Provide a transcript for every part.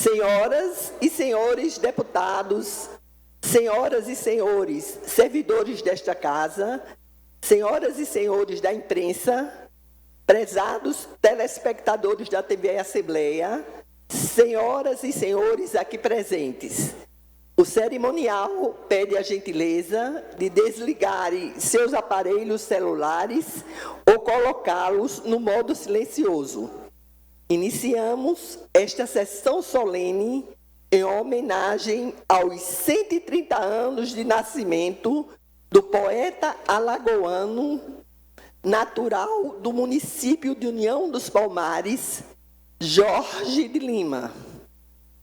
Senhoras e senhores deputados, senhoras e senhores servidores desta casa, senhoras e senhores da imprensa, prezados telespectadores da TV Assembleia, senhoras e senhores aqui presentes, o cerimonial pede a gentileza de desligarem seus aparelhos celulares ou colocá-los no modo silencioso. Iniciamos esta sessão solene em homenagem aos 130 anos de nascimento do poeta alagoano, natural do município de União dos Palmares, Jorge de Lima.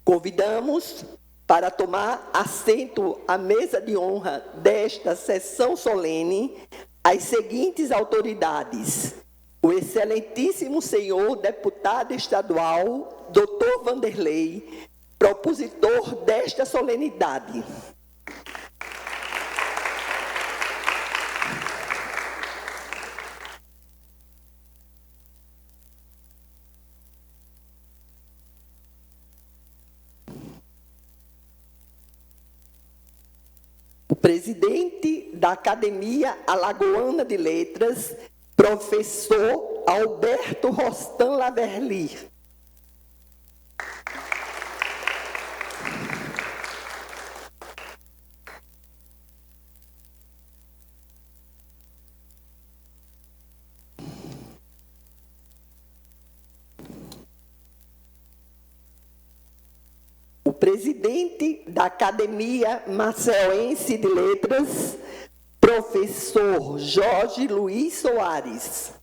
Convidamos para tomar assento à mesa de honra desta sessão solene as seguintes autoridades: o excelentíssimo senhor deputado estadual, Dr. Vanderlei, propositor desta solenidade. O presidente da Academia Alagoana de Letras, professor Alberto Rostan Laverly. O presidente da Academia Maceuense de Letras, professor Jorge Luiz Soares.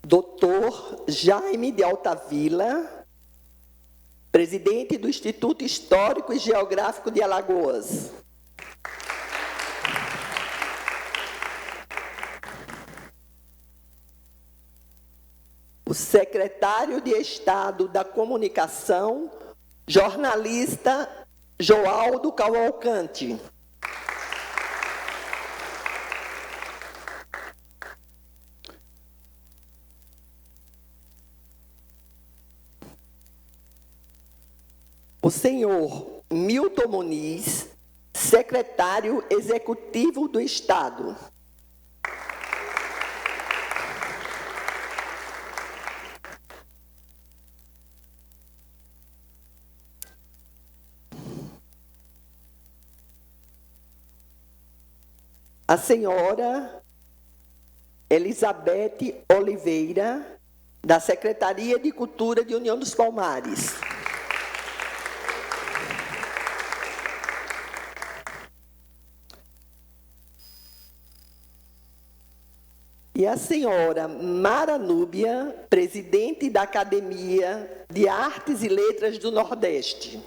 Doutor Jaime de Altavila, presidente do Instituto Histórico e Geográfico de Alagoas. O secretário de Estado da Comunicação, jornalista Joaldo Cavalcante. O senhor Milton Muniz, secretário executivo do Estado. A senhora Elizabeth Oliveira, da Secretaria de Cultura de União dos Palmares. E a senhora Mara Núbia, presidente da Academia de Artes e Letras do Nordeste.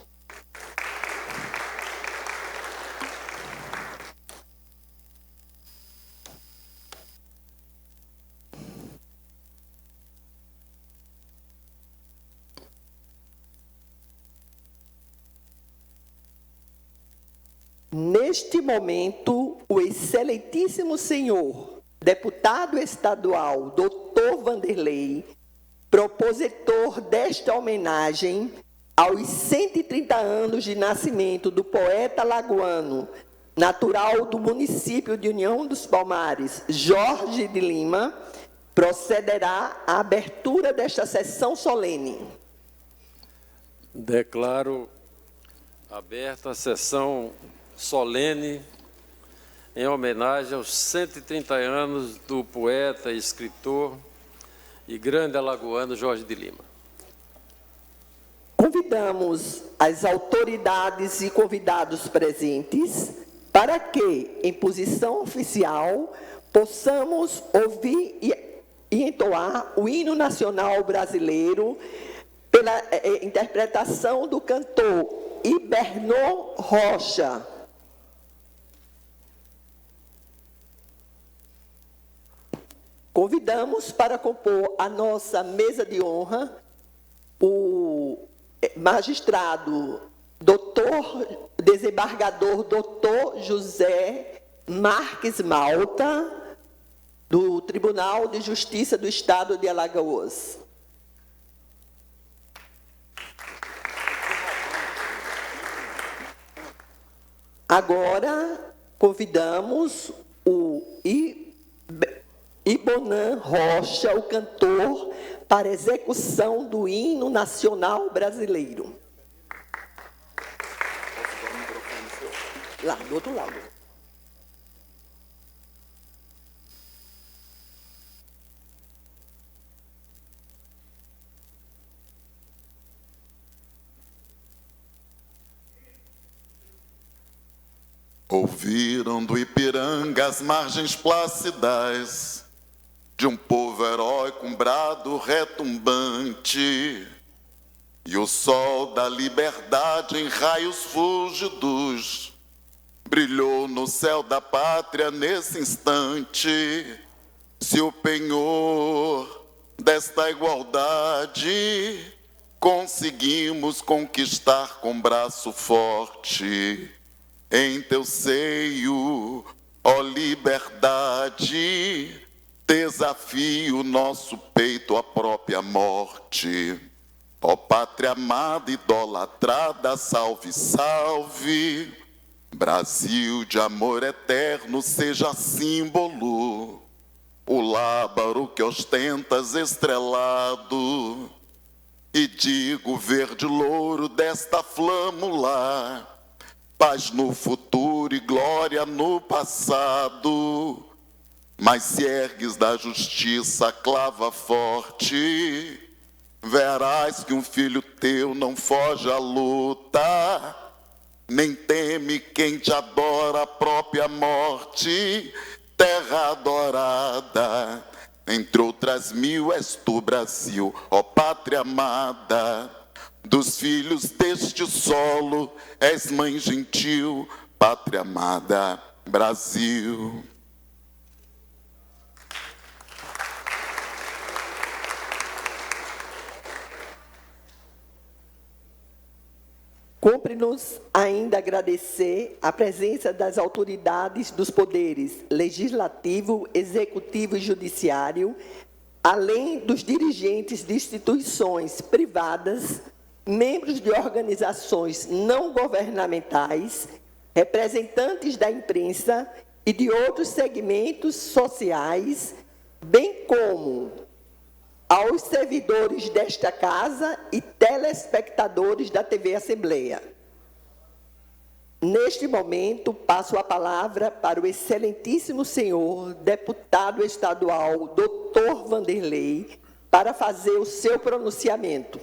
Neste momento, o excelentíssimo senhor deputado estadual, Dr. Vanderlei, propositor desta homenagem aos 130 anos de nascimento do poeta alagoano, natural do município de União dos Palmares, Jorge de Lima, procederá à abertura desta sessão solene. Declaro aberta a sessão solene em homenagem aos 130 anos do poeta, escritor e grande alagoano Jorge de Lima. Convidamos as autoridades e convidados presentes para que, em posição oficial, possamos ouvir e entoar o hino nacional brasileiro pela interpretação do cantor Ibernon Rocha. Convidamos para compor a nossa mesa de honra o magistrado desembargador Dr. José Marques Malta, do Tribunal de Justiça do Estado de Alagoas. Agora, convidamos o Ibonan Rocha, o cantor, para execução do hino nacional brasileiro. Lá, do outro lado. Ouviram do Ipiranga as margens plácidas de um povo herói com brado retumbante, e o sol da liberdade em raios fúlgidos brilhou no céu da pátria nesse instante. Se o penhor desta igualdade conseguimos conquistar com braço forte, em teu seio, ó liberdade, desafio nosso peito à própria morte. Ó pátria amada, idolatrada, salve, salve. Brasil de amor eterno, seja símbolo, o lábaro que ostentas estrelado, e digo verde louro desta flâmula, paz no futuro e glória no passado. Mas se ergues da justiça a clava forte, verás que um filho teu não foge à luta, nem teme quem te adora a própria morte. Terra adorada, entre outras mil és tu, Brasil, ó pátria amada. Dos filhos deste solo és mãe gentil, pátria amada, Brasil. Cumpre-nos ainda agradecer a presença das autoridades dos poderes legislativo, executivo e judiciário, além dos dirigentes de instituições privadas, membros de organizações não governamentais, representantes da imprensa e de outros segmentos sociais, bem como aos servidores desta casa e telespectadores da TV Assembleia. Neste momento, passo a palavra para o excelentíssimo senhor deputado estadual, Dr. Vanderlei, para fazer o seu pronunciamento.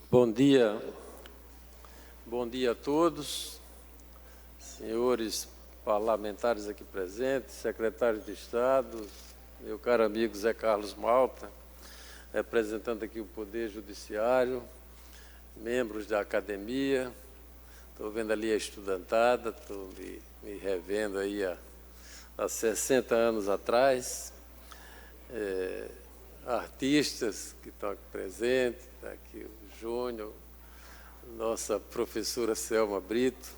Bom dia a todos, senhores parlamentares aqui presentes, secretário de Estado, meu caro amigo Zé Carlos Malta, representando aqui o Poder Judiciário, membros da academia, estou vendo ali a estudantada, estou me revendo aí há 60 anos atrás, artistas que estão aqui presentes, está aqui o Júnior, nossa professora Selma Brito,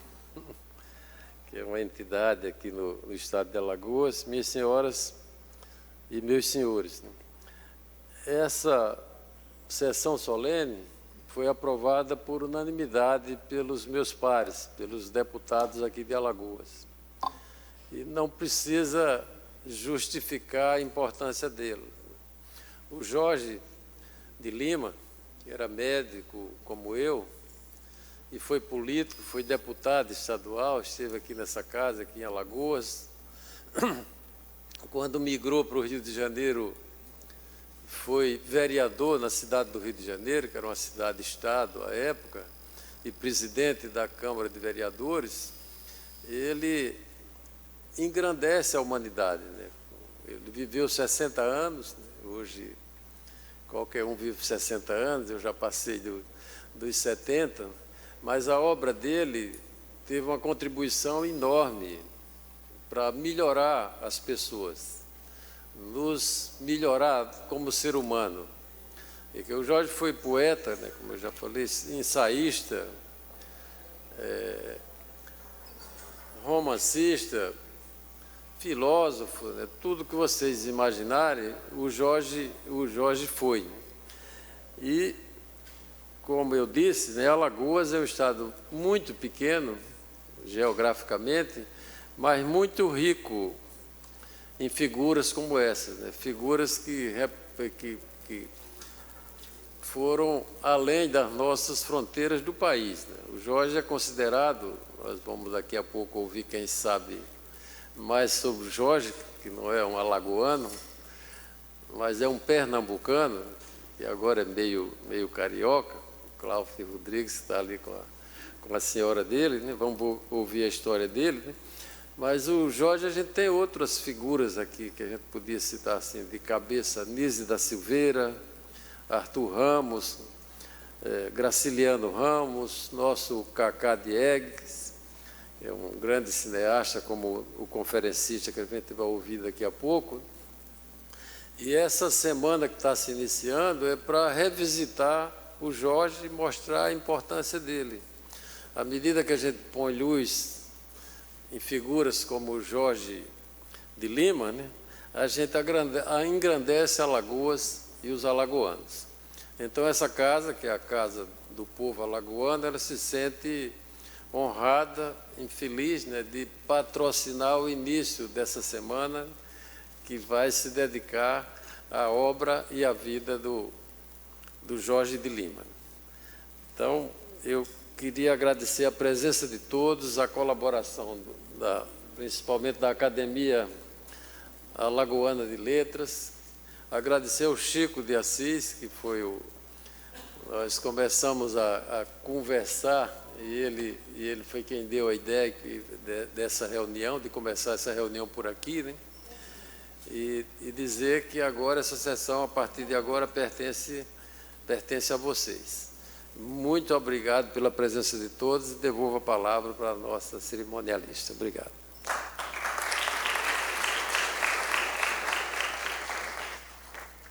que é uma entidade aqui no estado de Alagoas, minhas senhoras e meus senhores. Essa sessão solene foi aprovada por unanimidade pelos meus pares, pelos deputados aqui de Alagoas. E não precisa justificar a importância dele. O Jorge de Lima, que era médico como eu, e foi político, foi deputado estadual, esteve aqui nessa casa, aqui em Alagoas. Quando migrou para o Rio de Janeiro, foi vereador na cidade do Rio de Janeiro, que era uma cidade-estado à época, e presidente da Câmara de Vereadores. Ele engrandece a humanidade, né? Ele viveu 60 anos, né? Hoje qualquer um vive 60 anos, eu já passei dos 70, mas a obra dele teve uma contribuição enorme para melhorar as pessoas, nos melhorar como ser humano. E que o Jorge foi poeta, né, como eu já falei, ensaísta, romancista, filósofo, né, tudo que vocês imaginarem, o Jorge foi. E, como eu disse, né, Alagoas é um estado muito pequeno, geograficamente, mas muito rico em figuras como essas, né, figuras que foram além das nossas fronteiras do país, né. O Jorge é considerado, nós vamos daqui a pouco ouvir quem sabe mais sobre o Jorge, que não é um alagoano, mas é um pernambucano, que agora é meio carioca. O Cláudio Rodrigues está ali com a senhora dele, né? Vamos ouvir a história dele, né? Mas o Jorge, a gente tem outras figuras aqui que a gente podia citar assim de cabeça: Nise da Silveira, Arthur Ramos, Graciliano Ramos, nosso Cacá Diegues, é um grande cineasta, como o conferencista que a gente vai ouvir daqui a pouco. E essa semana que está se iniciando é para revisitar o Jorge e mostrar a importância dele. À medida que a gente põe luz em figuras como o Jorge de Lima, né, a gente engrandece Alagoas e os alagoanos. Então, essa casa, que é a casa do povo alagoano, ela se sente honrada e feliz, né, de patrocinar o início dessa semana, que vai se dedicar à obra e à vida do Jorge de Lima. Então, eu queria agradecer a presença de todos, a colaboração, principalmente da Academia Alagoana de Letras, agradecer ao Chico de Assis, que foi nós começamos a conversar, e ele foi quem deu a ideia dessa reunião, de começar essa reunião por aqui, né? E dizer que agora essa sessão, a partir de agora, pertence a vocês. Muito obrigado pela presença de todos e devolvo a palavra para a nossa cerimonialista. Obrigado.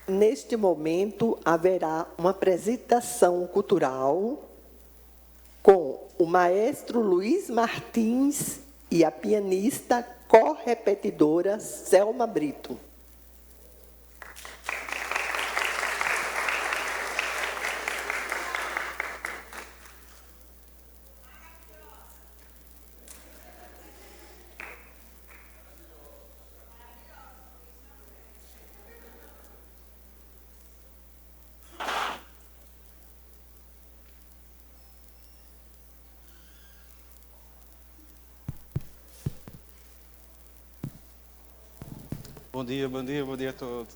Neste momento, haverá uma apresentação cultural com o maestro Luiz Martins e a pianista correpetidora Selma Brito. Bom dia a todos.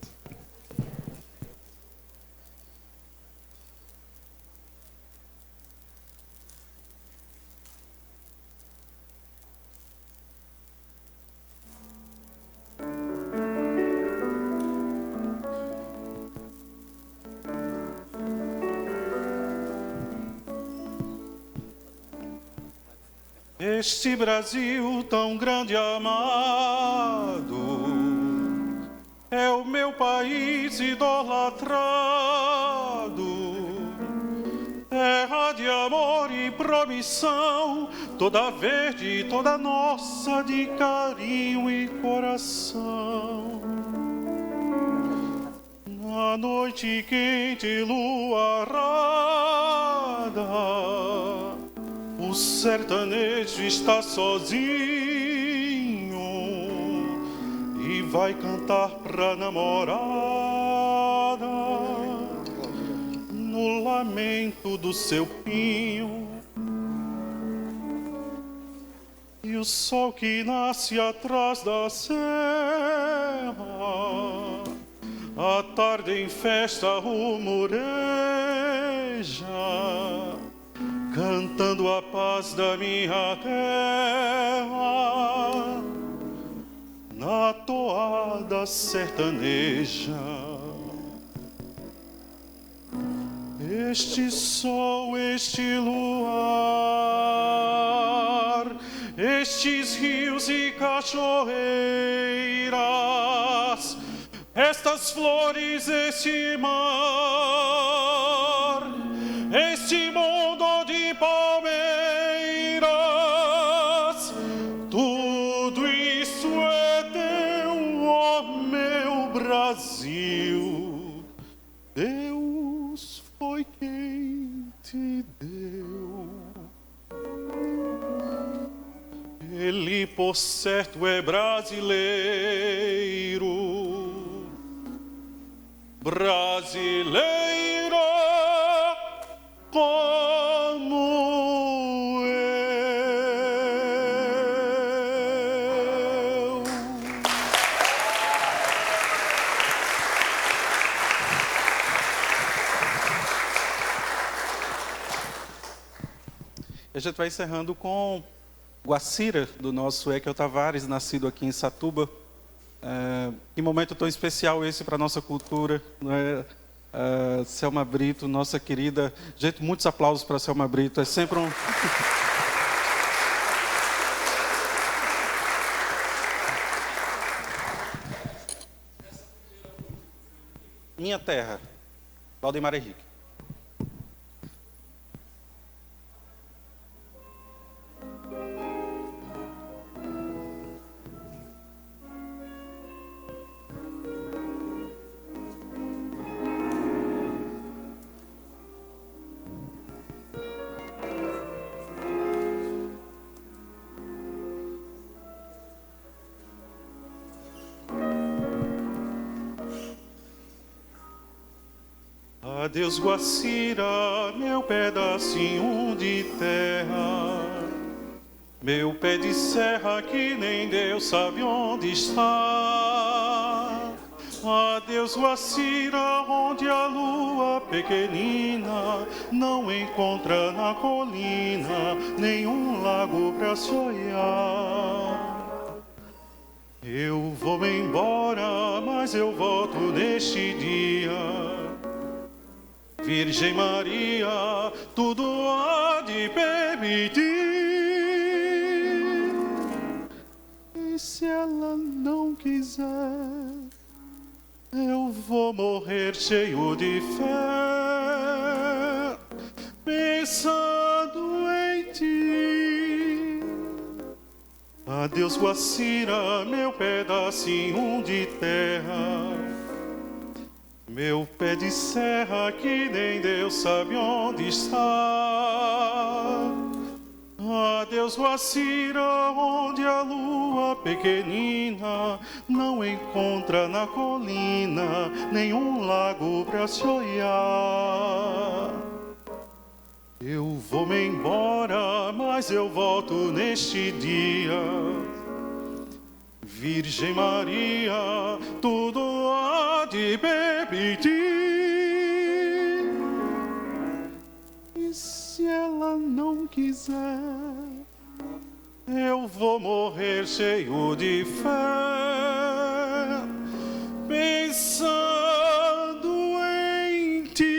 Este Brasil tão grande e amado é o meu país idolatrado, terra de amor e promissão, toda verde, toda nossa, de carinho e coração. Na noite quente e luarada, o sertanejo está sozinho e vai cantar pra namorada no lamento do seu pinho. E o sol que nasce atrás da serra, à tarde em festa rumoreja, cantando a paz da minha terra, na toada sertaneja. Este sol, este luar, estes rios e cachoeiras, estas flores, este mar, este mundo de palmeiras, tudo isso é teu, ó meu Brasil. Deus foi quem te deu. Ele, por certo, é brasileiro, brasileiro como eu. A gente vai encerrando com Guacira, do nosso Ekel Tavares, nascido aqui em Satuba. Que momento tão especial esse para a nossa cultura, não é? Selma Brito, nossa querida. Gente, muitos aplausos para a Selma Brito. É sempre um... Minha Terra, Valdemar Henrique. Adeus, Guacira, meu pedacinho de terra, meu pé de serra que nem Deus sabe onde está. Adeus, Guacira, onde a lua pequenina não encontra na colina nenhum lago pra se olhar. Eu vou embora, mas eu volto neste dia. Virgem Maria, tudo há de permitir. E se ela não quiser, eu vou morrer cheio de fé, pensando em ti. Adeus, Guacira, meu pedacinho de terra, meu pé de serra que nem Deus sabe onde está. Adeus, Guacira, onde a lua pequenina não encontra na colina nenhum lago pra se olhar. Eu vou me embora, mas eu volto neste dia. Virgem Maria, tudo há de permitir. E se ela não quiser, eu vou morrer cheio de fé, pensando em ti.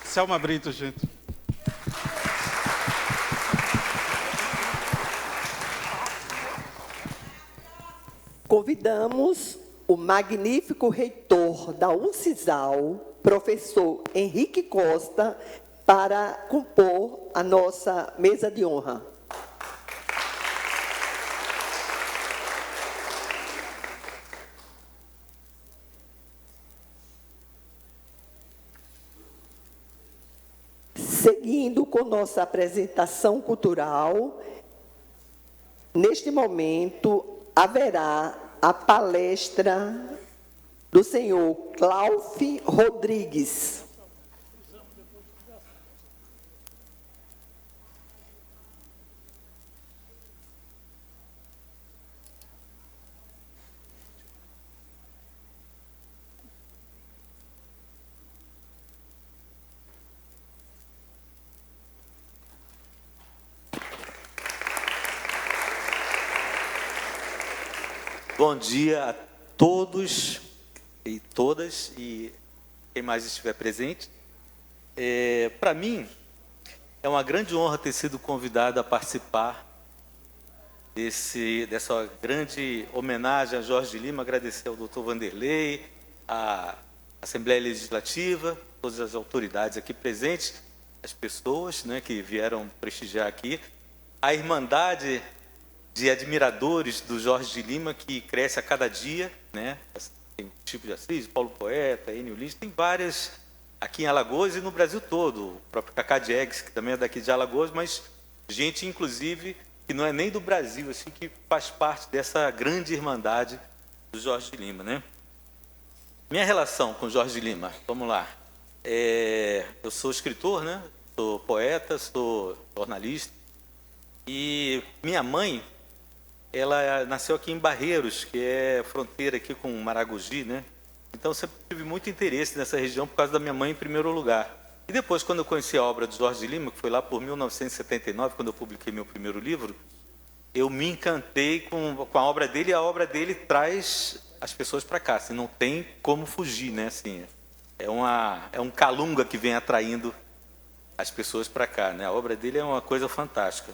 Selma Brito, gente. Convidamos o magnífico reitor da Uncisal, professor Henrique Costa, para compor a nossa mesa de honra. Seguindo com nossa apresentação cultural, neste momento haverá a palestra do senhor Cláudio Rodrigues. Bom dia a todos e todas, e quem mais estiver presente. Para mim, é uma grande honra ter sido convidado a participar dessa grande homenagem a Jorge de Lima, agradecer ao Dr. Vanderlei, à Assembleia Legislativa, todas as autoridades aqui presentes, as pessoas, né, que vieram prestigiar aqui, a Irmandade de admiradores do Jorge de Lima, que cresce a cada dia, né? Tem Chico de Assis, Paulo Poeta, Enio Lins, tem várias aqui em Alagoas e no Brasil todo, o próprio Cacá Diegues, que também é daqui de Alagoas, mas gente, inclusive, que não é nem do Brasil, assim, que faz parte dessa grande irmandade do Jorge de Lima, né? Minha relação com Jorge de Lima, vamos lá. Eu sou escritor, né? Sou poeta, sou jornalista, e minha mãe, ela nasceu aqui em Barreiros, que é fronteira aqui com Maragogi, né? Então, sempre tive muito interesse nessa região por causa da minha mãe, em primeiro lugar. E depois, quando eu conheci a obra de Jorge de Lima, que foi lá por 1979, quando eu publiquei meu primeiro livro, eu me encantei com a obra dele, e a obra dele traz as pessoas para cá, assim, não tem como fugir, né? Assim, é um calunga que vem atraindo as pessoas para cá, né? A obra dele é uma coisa fantástica.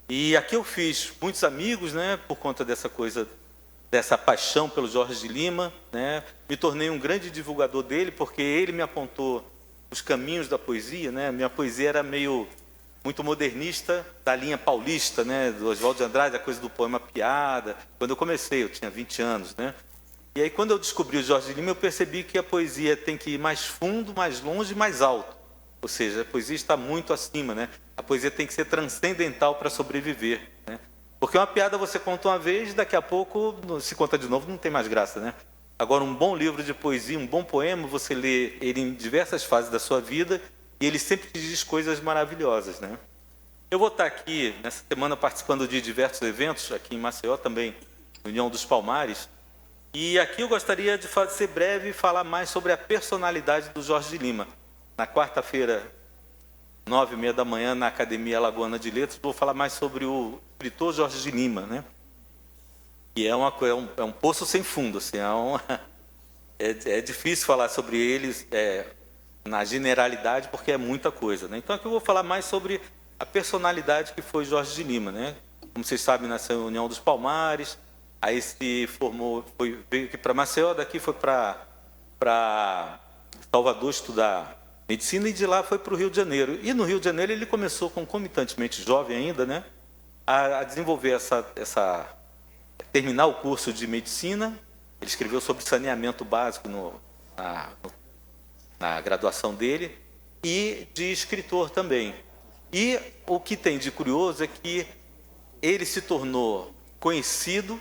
E aqui eu fiz muitos amigos, né, por conta dessa paixão pelo Jorge de Lima, né? Me tornei um grande divulgador dele, porque ele me apontou os caminhos da poesia, né? Minha poesia era muito modernista, da linha paulista, né, do Oswald de Andrade, a coisa do poema piada. Quando eu comecei, eu tinha 20 anos, né? E aí, quando eu descobri o Jorge de Lima, eu percebi que a poesia tem que ir mais fundo, mais longe e mais alto. Ou seja, a poesia está muito acima, né? A poesia tem que ser transcendental para sobreviver, né? Porque uma piada você conta uma vez, daqui a pouco, se conta de novo, não tem mais graça, né? Agora, um bom livro de poesia, um bom poema, você lê ele em diversas fases da sua vida e ele sempre te diz coisas maravilhosas, né? Eu vou estar aqui, nessa semana, participando de diversos eventos, aqui em Maceió também, União dos Palmares, e aqui eu gostaria de ser breve e falar mais sobre a personalidade do Jorge de Lima. Na quarta-feira, 9h30 da manhã, na Academia Alagoana de Letras, vou falar mais sobre o escritor Jorge de Lima, né? E é um poço sem fundo, assim, é difícil falar sobre eles na generalidade, porque é muita coisa, né? Então aqui eu vou falar mais sobre a personalidade que foi Jorge de Lima, né? Como vocês sabem, nasceu na União dos Palmares, aí se formou, veio aqui para Maceió, daqui foi para Salvador estudar medicina, e de lá foi para o Rio de Janeiro. E no Rio de Janeiro ele começou, concomitantemente, jovem ainda, né, a desenvolver terminar o curso de medicina. Ele escreveu sobre saneamento básico na graduação dele, e de escritor também. E o que tem de curioso é que ele se tornou conhecido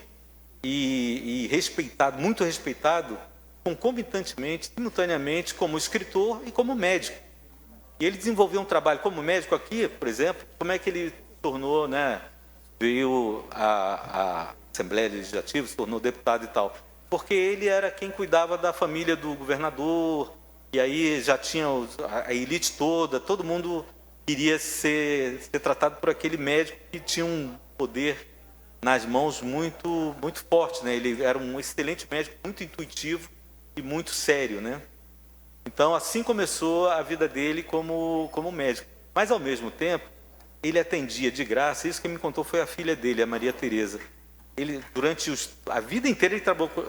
e respeitado, muito respeitado, concomitantemente, simultaneamente, como escritor e como médico. E ele desenvolveu um trabalho como médico aqui, por exemplo. Como é que ele se tornou, né, veio à Assembleia Legislativa, se tornou deputado e tal? Porque ele era quem cuidava da família do governador, e aí já tinha a elite toda, todo mundo queria ser tratado por aquele médico que tinha um poder nas mãos muito, muito forte, né? Ele era um excelente médico, muito intuitivo e muito sério, né? Então, assim começou a vida dele como médico. Mas, ao mesmo tempo, ele atendia de graça. Isso que me contou foi a filha dele, a Maria Tereza. Ele, durante a vida inteira, ele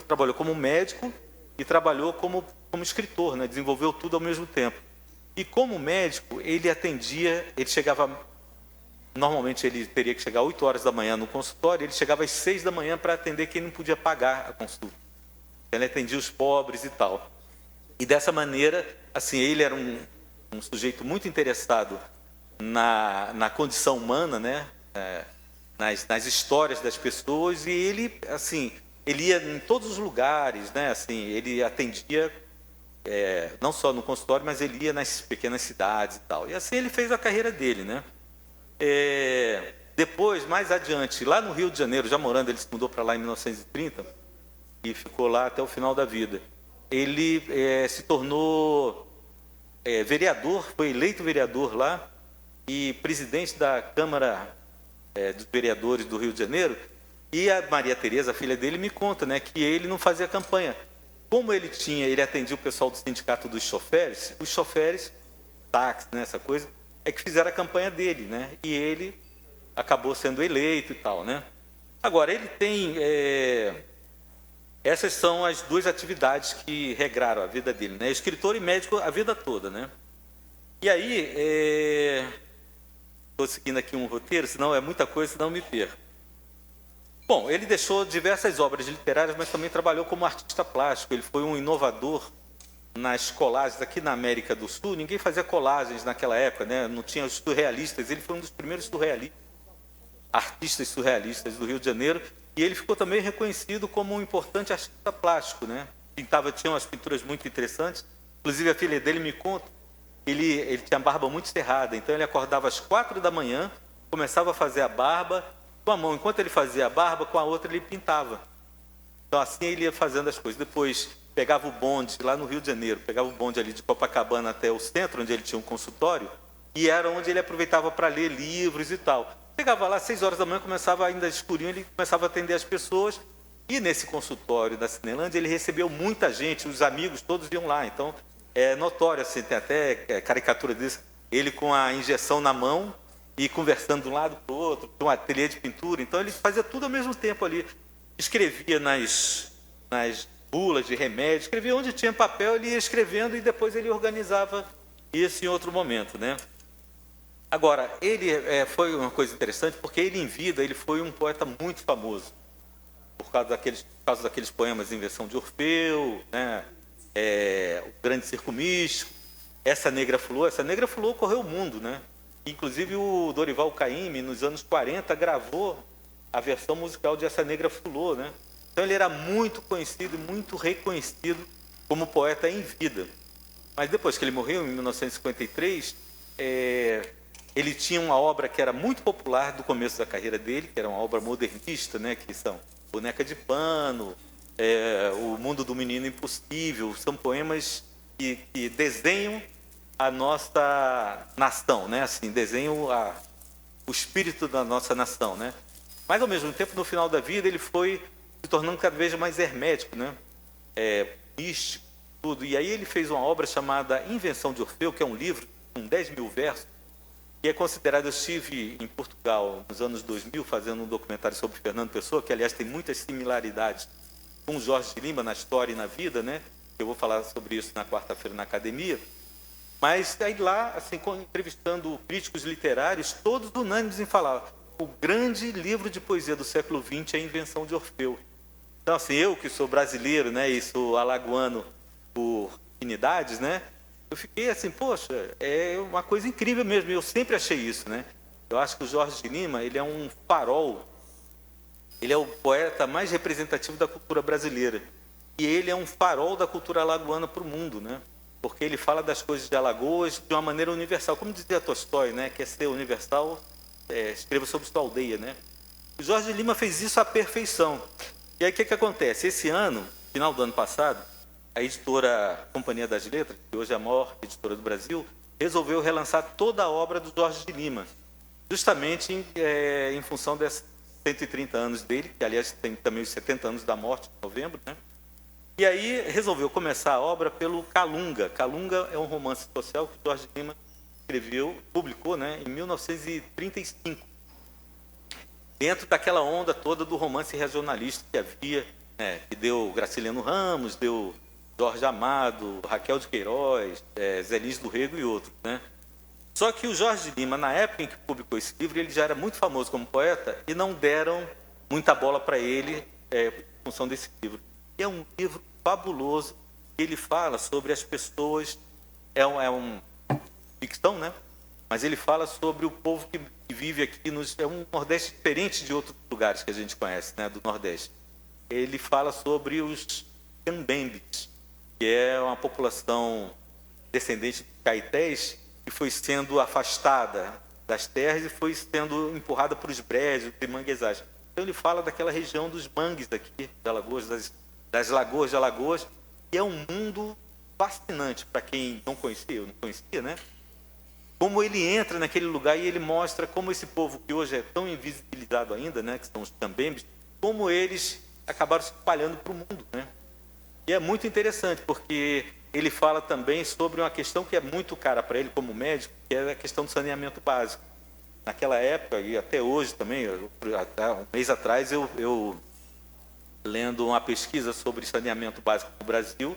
trabalhou como médico e trabalhou como escritor, né? Desenvolveu tudo ao mesmo tempo. E como médico, ele atendia, ele chegava... Normalmente ele teria que chegar às 8 horas da manhã no consultório, ele chegava às 6 da manhã para atender quem não podia pagar a consulta. Ele atendia os pobres e tal. E dessa maneira, assim, ele era um sujeito muito interessado na condição humana, né? Nas histórias das pessoas, e ele, assim, ele ia em todos os lugares, né? Assim, ele atendia não só no consultório, mas ele ia nas pequenas cidades e tal. E assim ele fez a carreira dele, né? Depois, mais adiante, lá no Rio de Janeiro, já morando, ele se mudou para lá em 1930 e ficou lá até o final da vida. Ele se tornou vereador, foi eleito vereador lá e presidente da Câmara dos Vereadores do Rio de Janeiro. E a Maria Tereza, a filha dele, me conta, né, que ele não fazia campanha. como ele atendia o pessoal do sindicato dos chofés, os chofés, táxi, né, essa coisa, é que fizeram a campanha dele, né? E ele acabou sendo eleito e tal, né? Agora, ele tem... essas são as duas atividades que regraram a vida dele, né? Escritor e médico a vida toda, né? E aí, estou seguindo aqui um roteiro, senão é muita coisa, senão me perco. Bom, ele deixou diversas obras literárias, mas também trabalhou como artista plástico. Ele foi um inovador nas colagens aqui na América do Sul. Ninguém fazia colagens naquela época, né? Não tinha os surrealistas. Ele foi um dos primeiros surrealistas, artistas surrealistas do Rio de Janeiro. E ele ficou também reconhecido como um importante artista plástico, né? Tinha umas pinturas muito interessantes. Inclusive, a filha dele me conta, ele tinha a barba muito cerrada. Então, ele acordava às 4 da manhã, começava a fazer a barba com a mão. Enquanto ele fazia a barba, com a outra ele pintava. Então, assim ele ia fazendo as coisas. Depois, pegava o bonde lá no Rio de Janeiro, pegava o bonde ali de Copacabana até o centro, onde ele tinha um consultório, e era onde ele aproveitava para ler livros e tal. Chegava lá, às 6 horas da manhã, começava ainda escurinho, ele começava a atender as pessoas, e nesse consultório da Cinelândia, ele recebeu muita gente, os amigos todos iam lá. Então, é notório, assim, tem até caricatura disso, ele com a injeção na mão, e conversando de um lado para o outro, com um ateliê de pintura. Então, ele fazia tudo ao mesmo tempo ali. Escrevia nas bulas de remédio, escrevia onde tinha papel, ele ia escrevendo e depois ele organizava isso em outro momento, né? Agora, ele foi uma coisa interessante, porque ele, em vida, ele foi um poeta muito famoso, por causa daqueles poemas Invenção de Orfeu, né? O Grande Circo Místico, Essa Negra Fulô correu o mundo, né? Inclusive o Dorival Caymmi, nos anos 40, gravou a versão musical de Essa Negra Fulô, né? Então ele era muito conhecido e muito reconhecido como poeta em vida. Mas depois que ele morreu, em 1953, ele tinha uma obra que era muito popular do começo da carreira dele, que era uma obra modernista, né? Que são Boneca de Pano, O Mundo do Menino Impossível. São poemas que desenham a nossa nação, né? Assim, desenham o espírito da nossa nação, né? Mas, ao mesmo tempo, no final da vida, ele foi se tornando cada vez mais hermético, né? Místico, tudo. E aí ele fez uma obra chamada Invenção de Orfeu, que é um livro com 10 mil versos, que é considerado... Eu estive em Portugal nos anos 2000 fazendo um documentário sobre Fernando Pessoa, que, aliás, tem muitas similaridades com Jorge de Lima na história e na vida, né? Eu vou falar sobre isso na quarta-feira na academia. Mas aí lá, assim, entrevistando críticos literários, todos unânimes em falar: o grande livro de poesia do século XX é a Invenção de Orfeu. Então, assim, eu que sou brasileiro, né, e sou alagoano por afinidades, né, eu fiquei assim, poxa, é uma coisa incrível mesmo. Eu sempre achei isso, né? Eu acho que o Jorge de Lima, ele é um farol, ele é o poeta mais representativo da cultura brasileira. E ele é um farol da cultura alagoana para o mundo, né? Porque ele fala das coisas de Alagoas de uma maneira universal. Como dizia Tolstói, né? Quer ser universal, escreva sobre sua aldeia, né? O Jorge de Lima fez isso à perfeição. E aí o que acontece? Esse ano, final do ano passado, a editora Companhia das Letras, que hoje é a maior editora do Brasil, resolveu relançar toda a obra do Jorge de Lima, justamente em função desses 130 anos dele, que, aliás, tem também os 70 anos da morte, em novembro, né? E aí resolveu começar a obra pelo Calunga. Calunga é um romance social que Jorge de Lima publicou, né, em 1935. Dentro daquela onda toda do romance regionalista que havia, né, que deu Graciliano Ramos, deu Jorge Amado, Raquel de Queiroz, Zé Lins do Rego e outros, né? Só que o Jorge de Lima, na época em que publicou esse livro, ele já era muito famoso como poeta e não deram muita bola para ele em função desse livro. É um livro fabuloso. Ele fala sobre as pessoas, é um ficção, né? Mas ele fala sobre o povo que vive aqui, é um Nordeste diferente de outros lugares que a gente conhece, né, do Nordeste. Ele fala sobre os cambembes, que é uma população descendente de caetés que foi sendo afastada das terras e foi sendo empurrada para os brejos e manguezais. Então ele fala daquela região dos mangues aqui, de Alagoas, das lagoas de Alagoas, e é um mundo fascinante para quem não conhecia, eu não conhecia, né? Como ele entra naquele lugar e ele mostra como esse povo que hoje é tão invisibilizado ainda, né, que são os cambembes, como eles acabaram se espalhando para o mundo, né? E é muito interessante, porque ele fala também sobre uma questão que é muito cara para ele como médico, que é a questão do saneamento básico. Naquela época, e até hoje também, até um mês atrás, eu lendo uma pesquisa sobre saneamento básico no Brasil,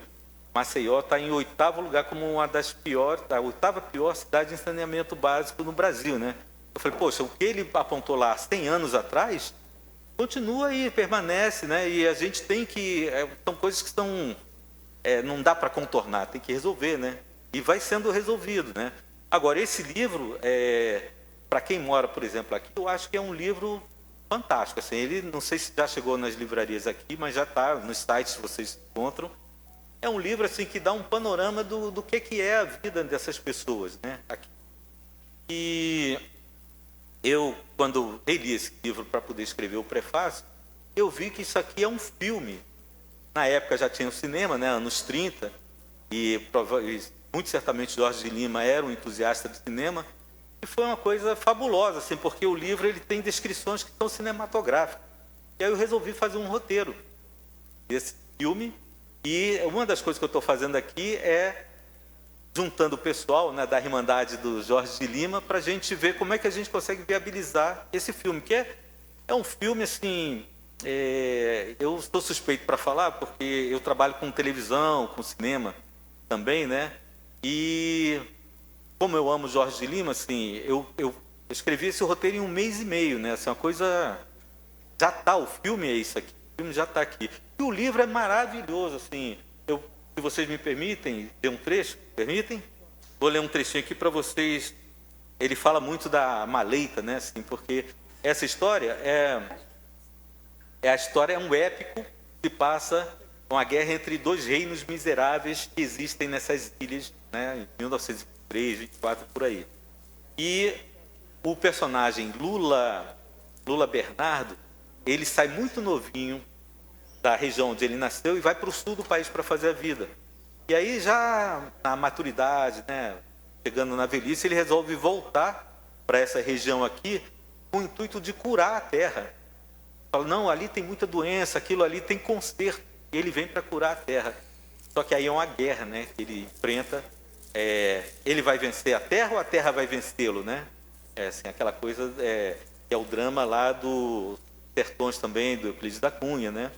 Maceió está em 8º lugar como uma das piores, a 8ª pior cidade em saneamento básico no Brasil, né? Eu falei, poxa, o que ele apontou lá 100 anos atrás, continua aí, permanece, né? E a gente tem que, são coisas que estão, não dá para contornar, tem que resolver, né? E vai sendo resolvido, né? Agora, esse livro, para quem mora, por exemplo, aqui, eu acho que é um livro fantástico. Assim, ele, não sei se já chegou nas livrarias aqui, mas já está nos sites, vocês encontram. É um livro assim que dá um panorama do que é a vida dessas pessoas, né? Aqui. E eu, quando reli esse livro para poder escrever o prefácio, eu vi que isso aqui é um filme. Na época já tinha o cinema, né? Anos 30, e muito certamente Jorge de Lima era um entusiasta de cinema. E foi uma coisa fabulosa, assim, porque o livro ele tem descrições que são cinematográficas. E aí eu resolvi fazer um roteiro desse filme. E uma das coisas que eu estou fazendo aqui é juntando o pessoal, né, da Irmandade do Jorge de Lima para a gente ver como é que a gente consegue viabilizar esse filme, que é um filme, assim, eu estou suspeito para falar, porque eu trabalho com televisão, com cinema também, né? E como eu amo Jorge de Lima, assim, eu escrevi esse roteiro em 1 mês e meio, né? Assim, uma coisa... Já está, o filme é isso aqui, o filme já está aqui. E o livro é maravilhoso, assim. Se vocês me permitem, ler um trecho, permitem? Vou ler um trechinho aqui para vocês. Ele fala muito da Maleita, né? Assim, porque essa história é um épico que passa com a guerra entre 2 reinos miseráveis que existem nessas ilhas, né? Em 1923, 24, por aí. E o personagem Lula Bernardo, ele sai muito novinho da região onde ele nasceu e vai para o sul do país para fazer a vida. E aí, já na maturidade, né, chegando na velhice, ele resolve voltar para essa região aqui com o intuito de curar a terra. Fala, não, ali tem muita doença, aquilo ali tem conserto. E ele vem para curar a terra. Só que aí é uma guerra, né, que ele enfrenta. Ele vai vencer a terra ou a terra vai vencê-lo, né? Assim, aquela coisa que é o drama lá dos sertões também, do Euclides da Cunha, né?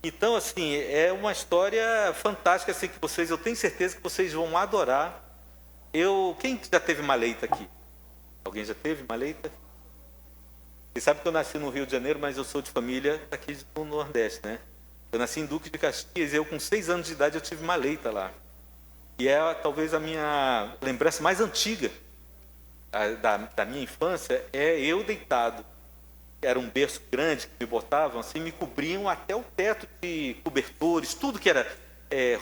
Então, assim, é uma história fantástica, assim, que eu tenho certeza que vocês vão adorar. Quem já teve Maleita aqui? Alguém já teve Maleita? Você sabe que eu nasci no Rio de Janeiro, mas eu sou de família daqui do Nordeste, né? Eu nasci em Duque de Caxias e eu, com 6 anos de idade, eu tive Maleita lá. E é talvez a minha lembrança mais antiga da minha infância, é eu deitado. Era um berço grande que me botavam, assim, me cobriam até o teto de cobertores, tudo que era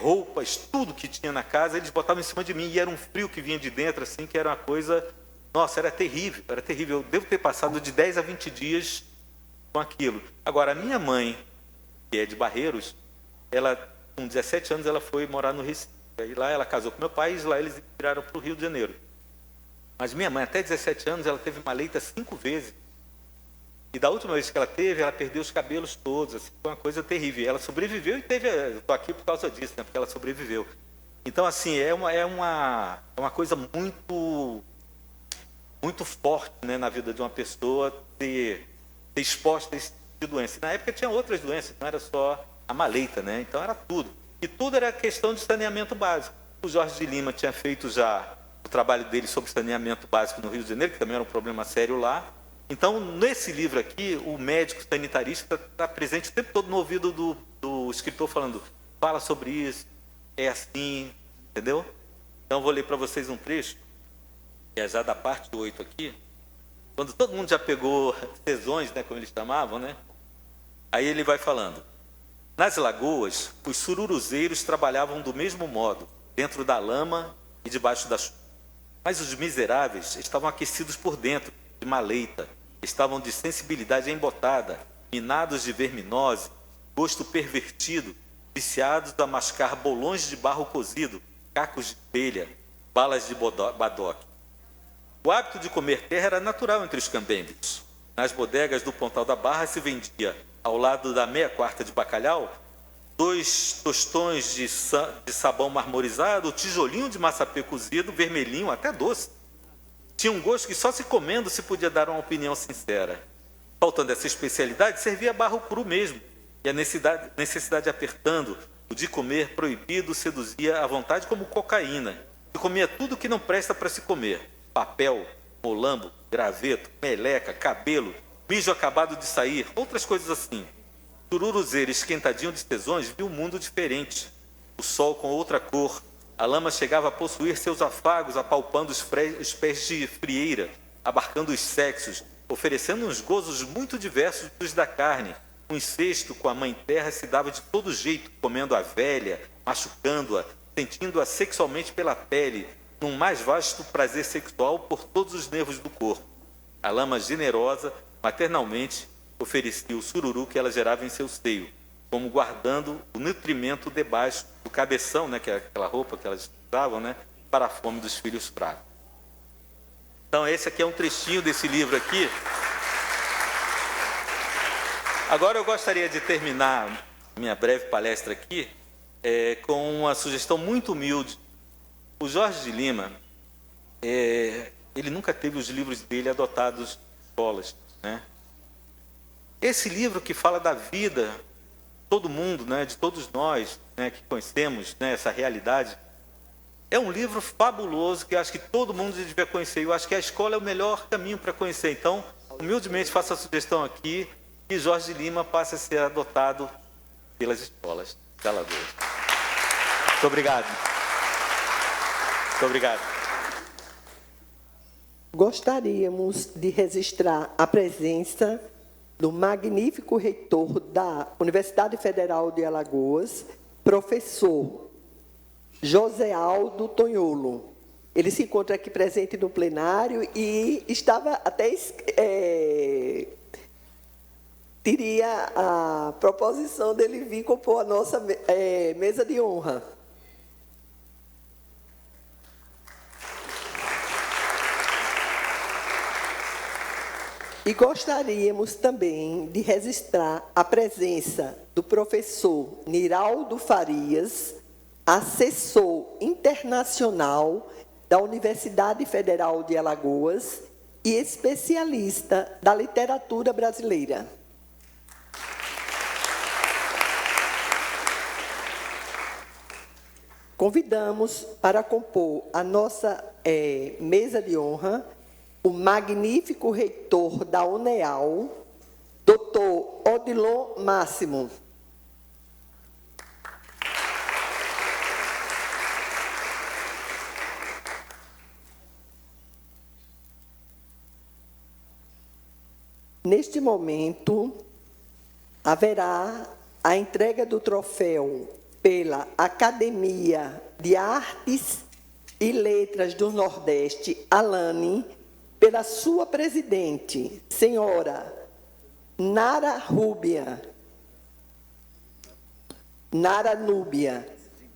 roupas, tudo que tinha na casa, eles botavam em cima de mim, e era um frio que vinha de dentro, assim, que era uma coisa... Nossa, era terrível, era terrível. Eu devo ter passado de 10 a 20 dias com aquilo. Agora, a minha mãe, que é de Barreiros, ela, com 17 anos, ela foi morar no Recife. Aí lá ela casou com meu pai, e lá eles viraram para o Rio de Janeiro. Mas minha mãe, até 17 anos, ela teve Maleita 5 vezes. E da última vez que ela teve, ela perdeu os cabelos todos, assim, foi uma coisa terrível. Ela sobreviveu e eu estou aqui por causa disso, né, porque ela sobreviveu. Então, assim, é uma coisa muito, muito forte, né, na vida de uma pessoa ter exposta a esse tipo de doença. Na época tinha outras doenças, não era só a Maleita, né? Então era tudo. E tudo era questão de saneamento básico. O Jorge de Lima tinha feito já o trabalho dele sobre saneamento básico no Rio de Janeiro, que também era um problema sério lá. Então, nesse livro aqui, o médico sanitarista está presente o tempo todo no ouvido do escritor falando, fala sobre isso, é assim, entendeu? Então, vou ler para vocês um trecho, que é já da parte 8 aqui, quando todo mundo já pegou sezões, né, como eles chamavam, né? Aí ele vai falando, nas lagoas, os sururuzeiros trabalhavam do mesmo modo, dentro da lama e debaixo da chuva. Mas os miseráveis estavam aquecidos por dentro, de Maleita, estavam de sensibilidade embotada, minados de verminose, gosto pervertido, viciados a mascar bolões de barro cozido, cacos de telha, balas de badoque. O hábito de comer terra era natural entre os cambembes. Nas bodegas do Pontal da Barra se vendia, ao lado da meia quarta de bacalhau, 2 tostões de sabão marmorizado, o tijolinho de maçapê cozido, vermelhinho, até doce. Tinha um gosto que só se comendo se podia dar uma opinião sincera. Faltando essa especialidade, servia barro cru mesmo. E a necessidade apertando, o de comer proibido seduzia à vontade como cocaína. Se comia tudo que não presta para se comer. Papel, molambo, graveto, meleca, cabelo, mijo acabado de sair, outras coisas assim. Tururuzeiro esquentadinho de tesões viu um mundo diferente. O sol com outra cor. A lama chegava a possuir seus afagos, apalpando os pés de frieira, abarcando os sexos, oferecendo uns gozos muito diversos dos da carne. O incesto com a mãe terra se dava de todo jeito, comendo a velha, machucando-a, sentindo-a sexualmente pela pele, num mais vasto prazer sexual por todos os nervos do corpo. A lama generosa, maternalmente, oferecia o sururu que ela gerava em seu seio, como guardando o nutrimento debaixo do cabeção, né, que é aquela roupa que elas usavam, né, para a fome dos filhos fracos. Então, esse aqui é um trechinho desse livro aqui. Agora eu gostaria de terminar minha breve palestra aqui com uma sugestão muito humilde. O Jorge de Lima, ele nunca teve os livros dele adotados em escolas, né? Esse livro que fala da vida, todo mundo, né, de todos nós, né, que conhecemos, né, essa realidade, é um livro fabuloso que eu acho que todo mundo devia conhecer. Eu acho que a escola é o melhor caminho para conhecer. Então, humildemente faço a sugestão aqui que Jorge de Lima passe a ser adotado pelas escolas de Alagoas. Muito obrigado. Muito obrigado. Gostaríamos de registrar a presença do magnífico reitor da Universidade Federal de Alagoas, professor José Aldo Tonholo. Ele se encontra aqui presente no plenário e estava até teria a proposição dele vir compor a nossa mesa de honra. E gostaríamos também de registrar a presença do professor Niraldo Farias, assessor internacional da Universidade Federal de Alagoas e especialista da literatura brasileira. Convidamos para compor a nossa mesa de honra o magnífico reitor da UNEAL, Dr. Odilon Máximo. Neste momento, haverá a entrega do troféu pela Academia de Artes e Letras do Nordeste, Alane, pela sua presidente, senhora Nara Núbia.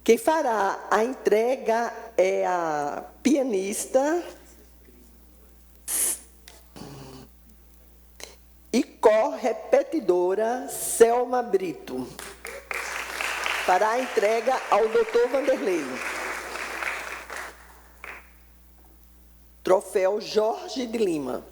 Quem fará a entrega é a pianista e co-repetidora Selma Brito. Fará a entrega ao Dr. Vanderlei. Troféu Jorge de Lima.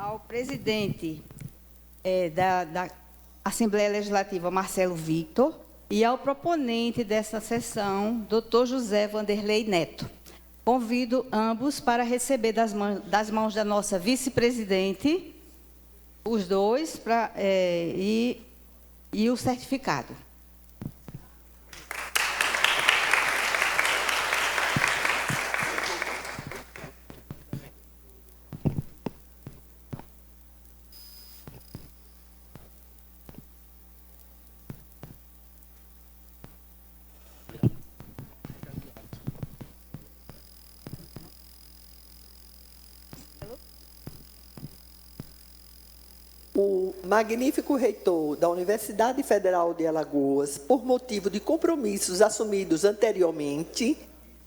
ao presidente da Assembleia Legislativa, Marcelo Victor, e ao proponente dessa sessão, Dr. José Vanderlei Neto. Convido ambos para receber das mãos da nossa vice-presidente, os dois, e o certificado. O magnífico reitor da Universidade Federal de Alagoas, por motivo de compromissos assumidos anteriormente,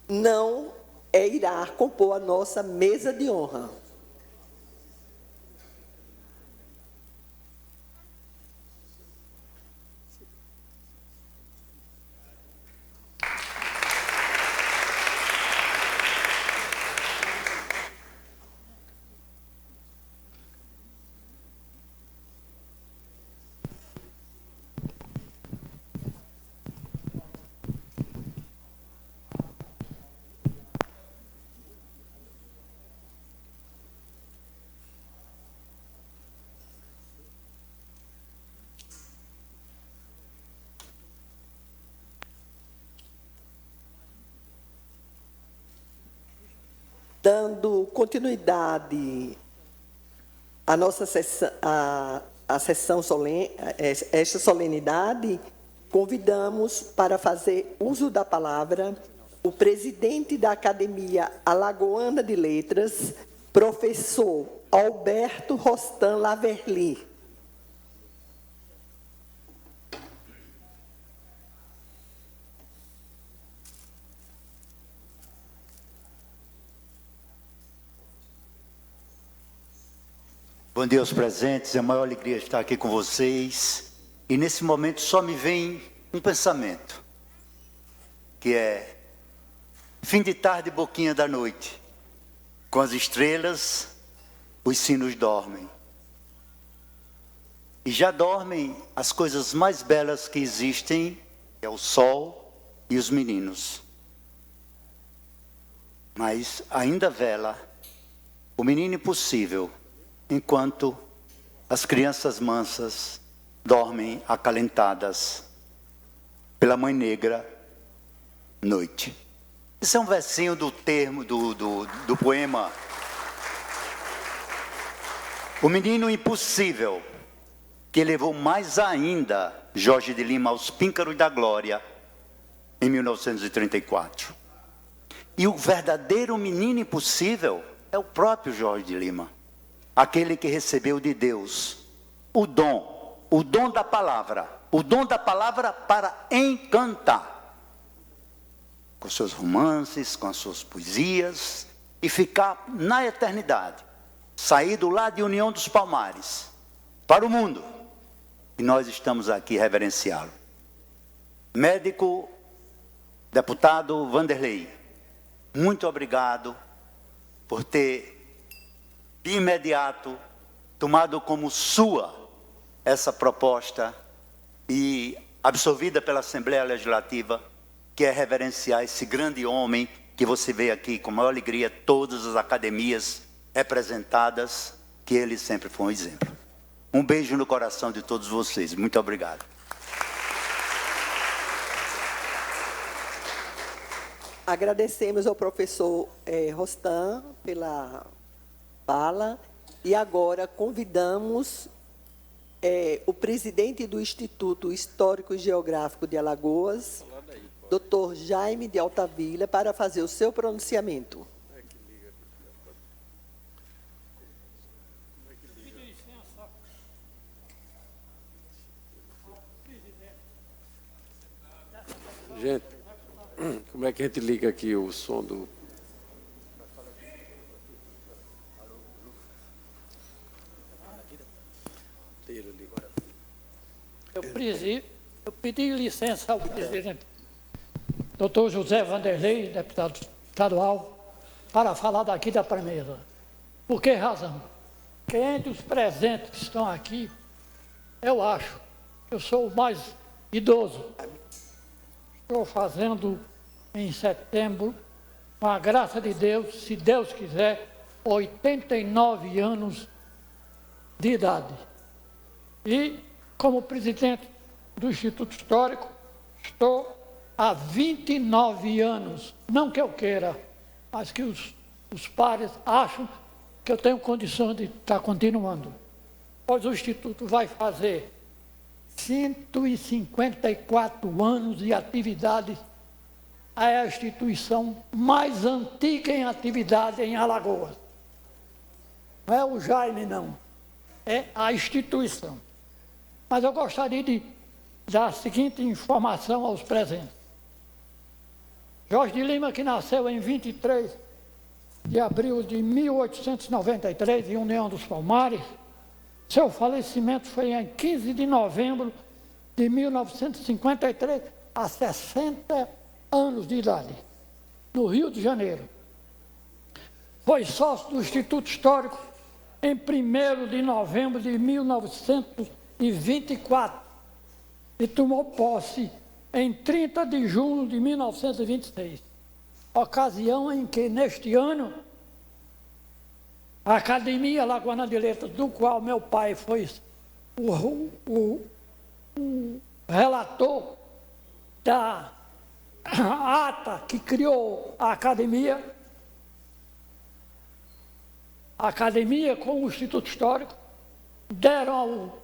não irá compor a nossa mesa de honra. Dando continuidade à nossa sessão, esta solenidade, convidamos para fazer uso da palavra o presidente da Academia Alagoana de Letras, professor Alberto Rostan Laverly. Bom dia aos presentes, é a maior alegria estar aqui com vocês. E nesse momento só me vem um pensamento, que é fim de tarde, boquinha da noite. Com as estrelas, os sinos dormem. E já dormem as coisas mais belas que existem, que é o sol e os meninos. Mas ainda vela o menino impossível, enquanto as crianças mansas dormem acalentadas pela mãe negra, noite. Esse é um versinho do poema O Menino Impossível, que levou mais ainda Jorge de Lima aos píncaros da glória em 1934. E o verdadeiro menino impossível é o próprio Jorge de Lima. Aquele que recebeu de Deus o dom da palavra para encantar, com seus romances, com as suas poesias, e ficar na eternidade, sair do lado de União dos Palmares, para o mundo, e nós estamos aqui reverenciá-lo. Médico, deputado Vanderlei, muito obrigado por ter de imediato tomado como sua essa proposta e absorvida pela Assembleia Legislativa, que é reverenciar esse grande homem que você vê aqui com maior alegria, todas as academias representadas, que ele sempre foi um exemplo. Um beijo no coração de todos vocês. Muito obrigado. Agradecemos ao professor Rostan pela fala, e agora convidamos o presidente do Instituto Histórico e Geográfico de Alagoas, Dr. Jaime de Altavilla, para fazer o seu pronunciamento. Gente, como é que a gente liga aqui o som do... Eu pedi licença ao presidente, Dr. José Vanderlei, deputado estadual, para falar daqui da mesa. Por que razão? que entre os presentes que estão aqui, eu acho que eu sou o mais idoso. Estou fazendo em setembro, com a graça de Deus, se Deus quiser, 89 anos de idade. E, como presidente do Instituto Histórico, estou há 29 anos. Não que eu queira, mas que os pares acham que eu tenho condições de estar continuando. Pois o Instituto vai fazer 154 anos de atividade. É a instituição mais antiga em atividade em Alagoas. Não é o Jaime, não. É a instituição. Mas eu gostaria de dar a seguinte informação aos presentes. Jorge de Lima, que nasceu em 23 de abril de 1893, em União dos Palmares, seu falecimento foi em 15 de novembro de 1953, há 60 anos de idade, no Rio de Janeiro. Foi sócio do Instituto Histórico em 1º de novembro de 1924 e tomou posse em 30 de junho de 1926, ocasião em que, neste ano, a Academia Alagoana de Letras, do qual meu pai foi o relator da ata que criou a academia com o Instituto Histórico, deram ao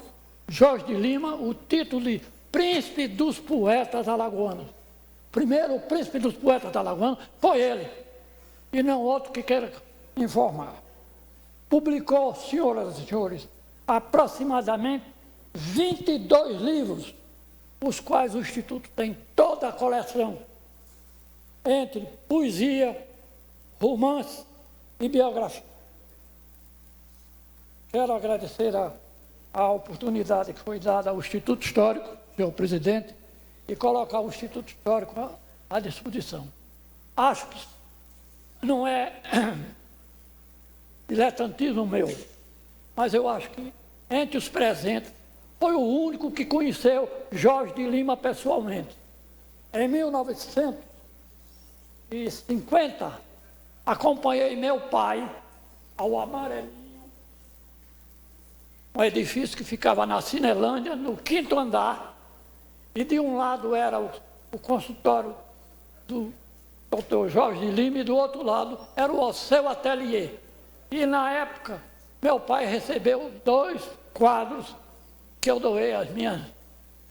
Jorge de Lima o título de Príncipe dos Poetas Alagoanos. Primeiro, o Príncipe dos Poetas Alagoanos foi ele, e não outro que queira informar. Publicou, senhoras e senhores, aproximadamente 22 livros, os quais o Instituto tem toda a coleção, entre poesia, romance e biografia. Quero agradecer a oportunidade que foi dada ao Instituto Histórico, senhor presidente, e colocar o Instituto Histórico à disposição. Acho que não é diletantismo meu, mas eu acho que, entre os presentes, foi o único que conheceu Jorge de Lima pessoalmente. Em 1950, acompanhei meu pai ao Amarelinho, um edifício que ficava na Cinelândia, no 5º andar, e de um lado era o consultório do Dr. Jorge de Lima e do outro lado era o seu ateliê. E na época, meu pai recebeu 2 quadros que eu doei às minhas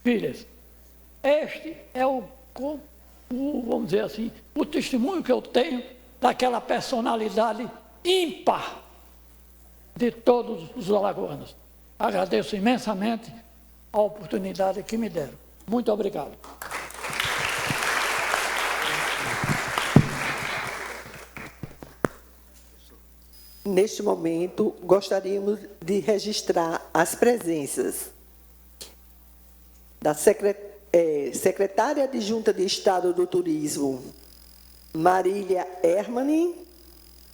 filhas. Este é vamos dizer assim, o testemunho que eu tenho daquela personalidade ímpar de todos os alagoanos. Agradeço imensamente a oportunidade que me deram. Muito obrigado. Neste momento, gostaríamos de registrar as presenças da secretária adjunta de Estado do Turismo, Marília Hermani,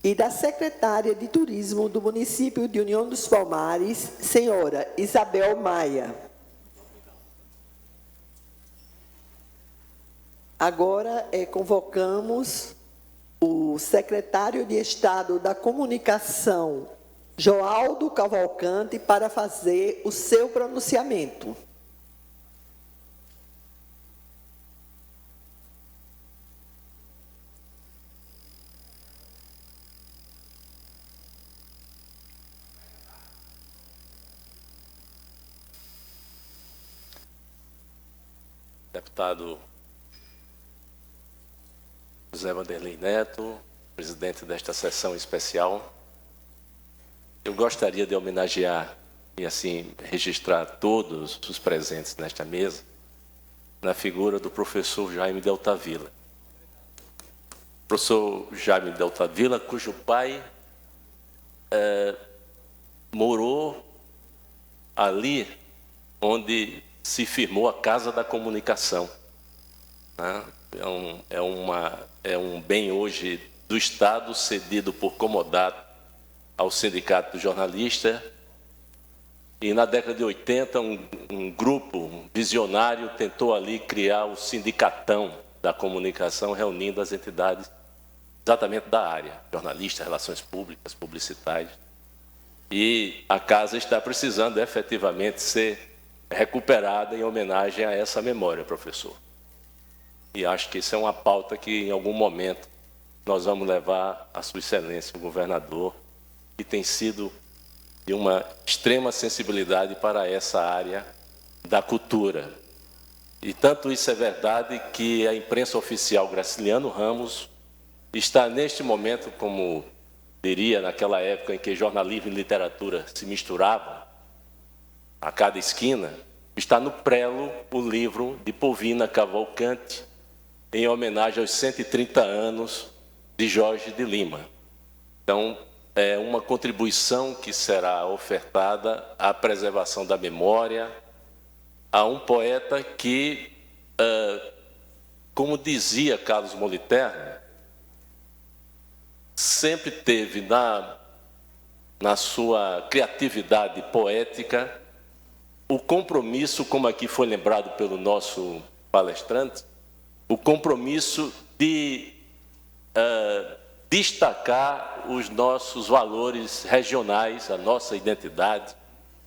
e da secretária de Turismo do município de União dos Palmares, senhora Isabel Maia. Agora convocamos o secretário de Estado da Comunicação, Joaldo Cavalcante, para fazer o seu pronunciamento. Deputado José Vanderlei Neto, presidente desta sessão especial, eu gostaria de homenagear e assim registrar todos os presentes nesta mesa na figura do professor Jaime de Altavilla. Professor Jaime de Altavilla, cujo pai morou ali onde se firmou a Casa da Comunicação, né? É um bem hoje do Estado cedido por comodato ao Sindicato do Jornalista. E na década de 80, um grupo visionário tentou ali criar o Sindicatão da Comunicação, reunindo as entidades exatamente da área, jornalistas, relações públicas, publicitários. E a casa está precisando efetivamente ser recuperada em homenagem a essa memória, professor. E acho que isso é uma pauta que, em algum momento, nós vamos levar à Sua Excelência, o governador, que tem sido de uma extrema sensibilidade para essa área da cultura. E tanto isso é verdade que a imprensa oficial Graciliano Ramos está, neste momento, como diria naquela época em que jornalismo e literatura se misturavam, a cada esquina, está no prelo o livro de Polvina Cavalcante, em homenagem aos 130 anos de Jorge de Lima. Então, é uma contribuição que será ofertada à preservação da memória, a um poeta que, como dizia Carlos Moliterno, sempre teve na sua criatividade poética o compromisso, como aqui foi lembrado pelo nosso palestrante, o compromisso de destacar os nossos valores regionais, a nossa identidade,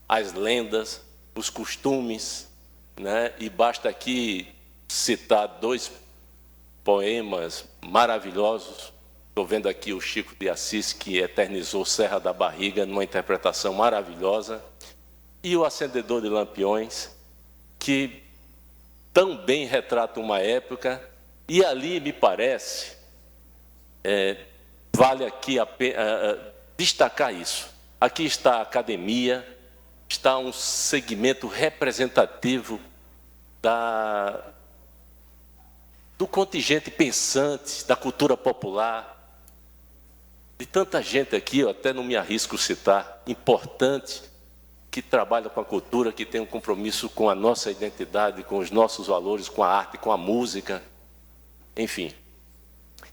as lendas, os costumes, né? E basta aqui citar 2 poemas maravilhosos. Estou vendo aqui o Chico de Assis, que eternizou Serra da Barriga numa interpretação maravilhosa, e o Acendedor de Lampiões, que tão bem retrata uma época, e ali, me parece, vale aqui a pena destacar isso. Aqui está a academia, está um segmento representativo do contingente pensante, da cultura popular, de tanta gente aqui, eu até não me arrisco a citar, importante, que trabalha com a cultura, que tem um compromisso com a nossa identidade, com os nossos valores, com a arte, com a música, enfim.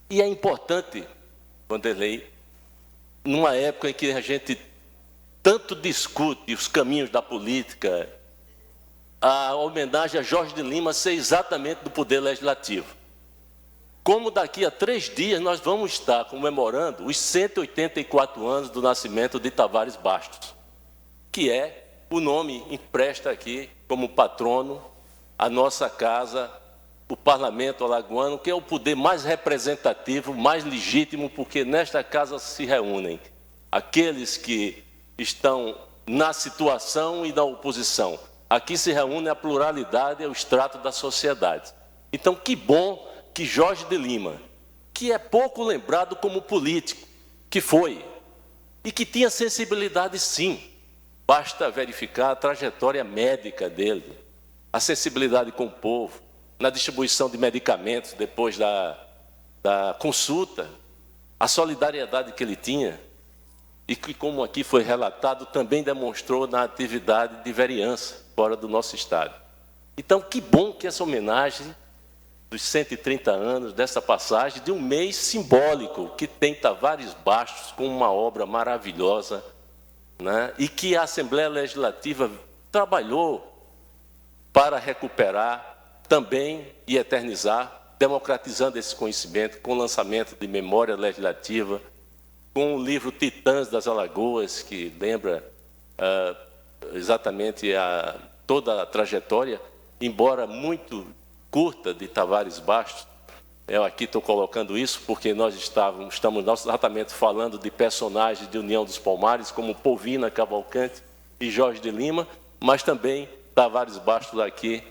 E é importante, Vanderlei, numa época em que a gente tanto discute os caminhos da política, a homenagem a Jorge de Lima ser exatamente do Poder Legislativo. Como daqui a 3 dias nós vamos estar comemorando os 184 anos do nascimento de Tavares Bastos, que é o nome empresta aqui como patrono a nossa casa, o Parlamento Alagoano, que é o poder mais representativo, mais legítimo, porque nesta casa se reúnem aqueles que estão na situação e na oposição. Aqui se reúne a pluralidade e o extrato da sociedade. Então, que bom que Jorge de Lima, que é pouco lembrado como político, que foi, e que tinha sensibilidade, sim. Basta verificar a trajetória médica dele, a sensibilidade com o povo, na distribuição de medicamentos depois da consulta, a solidariedade que ele tinha, e que, como aqui foi relatado, também demonstrou na atividade de vereança fora do nosso estado. Então, que bom que essa homenagem dos 130 anos, dessa passagem, de um mês simbólico, que tem Tavares Bastos com uma obra maravilhosa, né? E que a Assembleia Legislativa trabalhou para recuperar também e eternizar, democratizando esse conhecimento com o lançamento de memória legislativa, com o livro Titãs das Alagoas, que lembra exatamente toda a trajetória, embora muito curta, de Tavares Bastos. Eu aqui estou colocando isso porque nós estamos exatamente falando de personagens de União dos Palmares, como Polvina Cavalcante e Jorge de Lima, mas também Tavares Bastos aqui,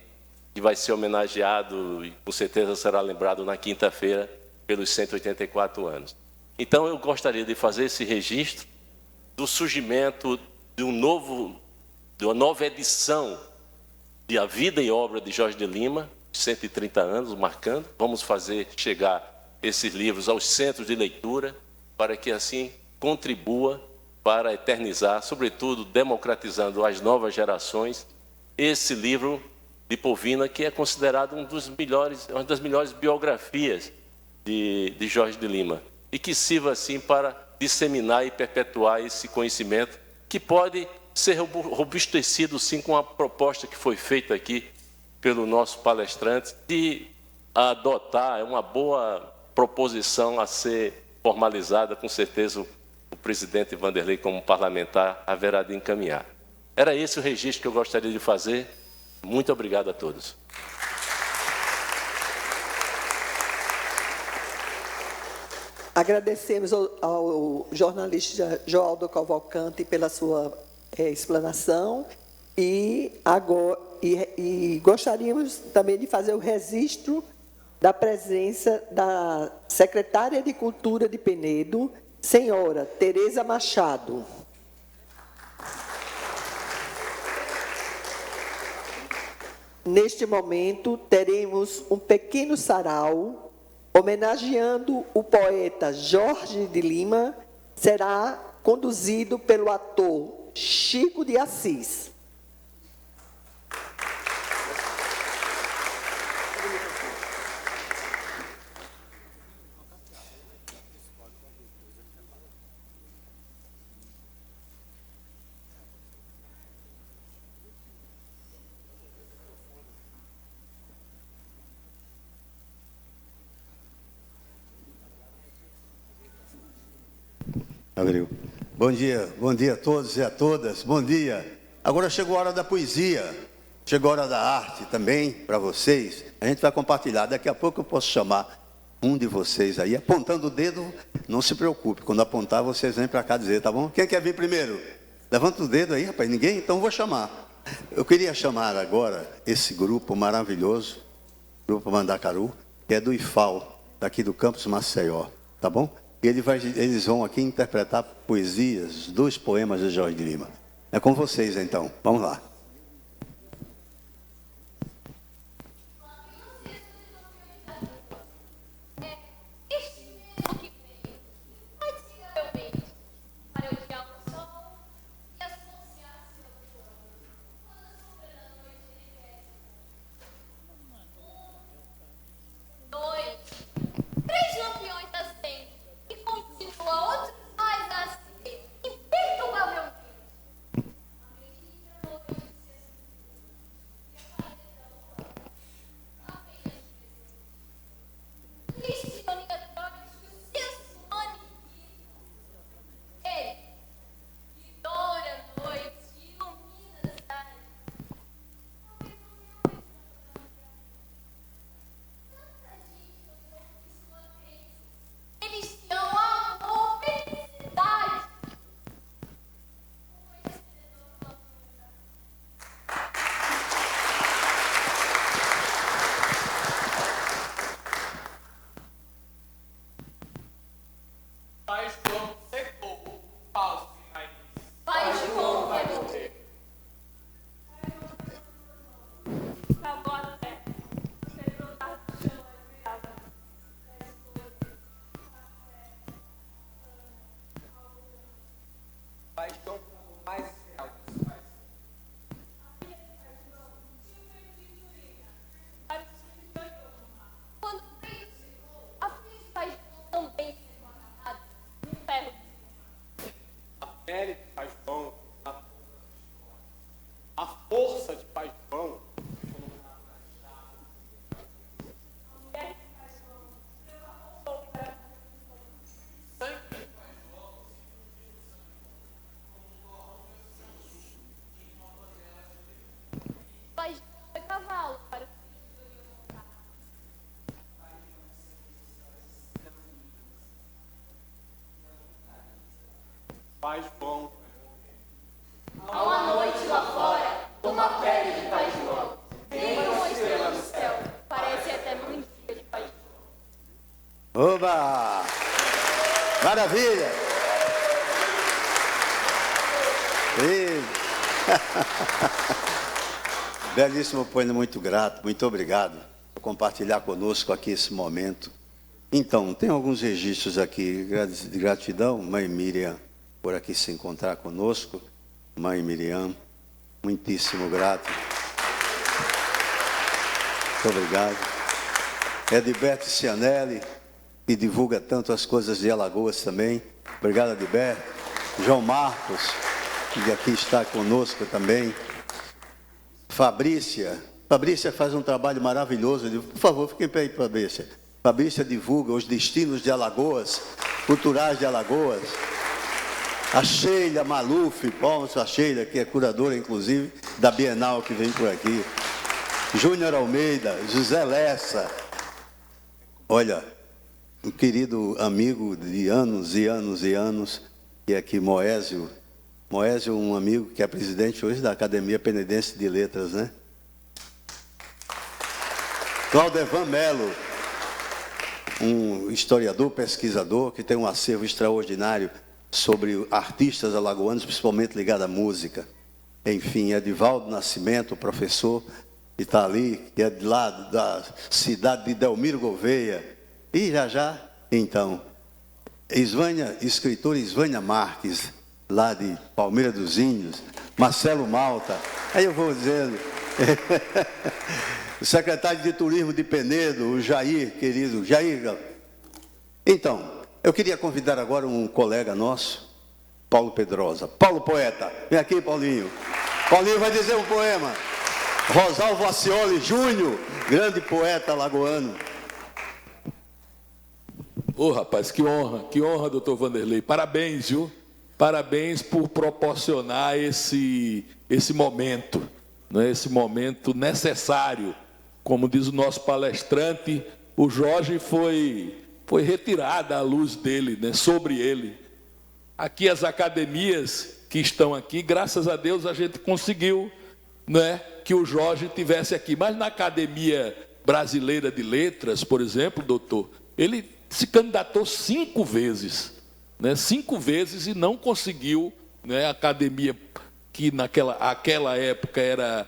que vai ser homenageado e com certeza será lembrado na quinta-feira pelos 184 anos. Então eu gostaria de fazer esse registro do surgimento de uma nova edição de A Vida e Obra de Jorge de Lima, 130 anos, marcando. Vamos fazer chegar esses livros aos centros de leitura, para que assim contribua para eternizar, sobretudo democratizando as novas gerações, esse livro de Polvina, que é considerado uma das melhores biografias de Jorge de Lima, e que sirva assim para disseminar e perpetuar esse conhecimento, que pode ser robustecido, sim, com a proposta que foi feita aqui pelo nosso palestrante, de adotar uma boa proposição a ser formalizada, com certeza o presidente Vanderlei, como parlamentar, haverá de encaminhar. Era esse o registro que eu gostaria de fazer. Muito obrigado a todos. Agradecemos ao jornalista Joaldo Cavalcante pela sua explanação e gostaríamos também de fazer o registro da presença da secretária de Cultura de Penedo, senhora Tereza Machado. Neste momento, teremos um pequeno sarau homenageando o poeta Jorge de Lima, será conduzido pelo ator Chico de Assis. Bom dia a todos e a todas, bom dia. Agora chegou a hora da poesia, chegou a hora da arte também, para vocês. A gente vai compartilhar, daqui a pouco eu posso chamar um de vocês aí, apontando o dedo, não se preocupe, quando apontar vocês vêm para cá dizer, tá bom? Quem quer vir primeiro? Levanta o dedo aí, rapaz, ninguém? Então vou chamar. Eu queria chamar agora esse grupo maravilhoso, Grupo Mandacaru, que é do IFAL, daqui do campus Maceió, tá bom? E eles vão aqui interpretar poesias, 2 poemas de Jorge de Lima. É com vocês, então. Vamos lá. A força de paixão. Cavalo para Pai João. Há uma noite lá fora, uma pele de Pai João. Tem uma estrela no céu, parece até muito dia de Pai João. Oba! Maravilha! Belíssimo poema, muito grato, muito obrigado por compartilhar conosco aqui esse momento. Então, tem alguns registros aqui de gratidão, Mãe Miriam, por aqui se encontrar conosco. Mãe Miriam, muitíssimo grato. Muito obrigado. Edilberto Cianelli, que divulga tanto as coisas de Alagoas também. Obrigado, Adilberto. João Marcos, que aqui está conosco também. Fabrícia faz um trabalho maravilhoso. Por favor, fiquem em pé aí, Fabrícia. Fabrícia divulga os destinos de Alagoas, culturais de Alagoas. A Sheila Maluf, palmas a Sheila, que é curadora, inclusive, da Bienal que vem por aqui. Júnior Almeida, José Lessa. Olha, um querido amigo de anos e anos e anos, que é aqui, Moésio. Moésio, um amigo que é presidente hoje da Academia Penedense de Letras, né? Claudevan Melo, um historiador, pesquisador, que tem um acervo extraordinário sobre artistas alagoanos, principalmente ligado à música. Enfim, Edivaldo Nascimento, professor, que está ali, que é de lá da cidade de Delmiro Gouveia. E já, então, escritora Isvânia Marques, lá de Palmeira dos Índios, Marcelo Malta, aí eu vou dizendo, o secretário de Turismo de Penedo, o Jair, querido, Jair. Então, eu queria convidar agora um colega nosso, Paulo Pedrosa. Paulo Poeta, vem aqui, Paulinho. Paulinho vai dizer um poema. Rosalvo Acioli Júnior, grande poeta alagoano. Ô, rapaz, que honra, doutor Vanderlei. Parabéns, viu? Parabéns por proporcionar esse momento, né? Esse momento necessário. Como diz o nosso palestrante, o Jorge foi retirada a luz dele, né? Sobre ele. Aqui as academias que estão aqui, graças a Deus a gente conseguiu, né, que o Jorge tivesse aqui. Mas na Academia Brasileira de Letras, por exemplo, doutor, ele se candidatou 5 vezes, né? 5 vezes e não conseguiu, né? A academia que naquela época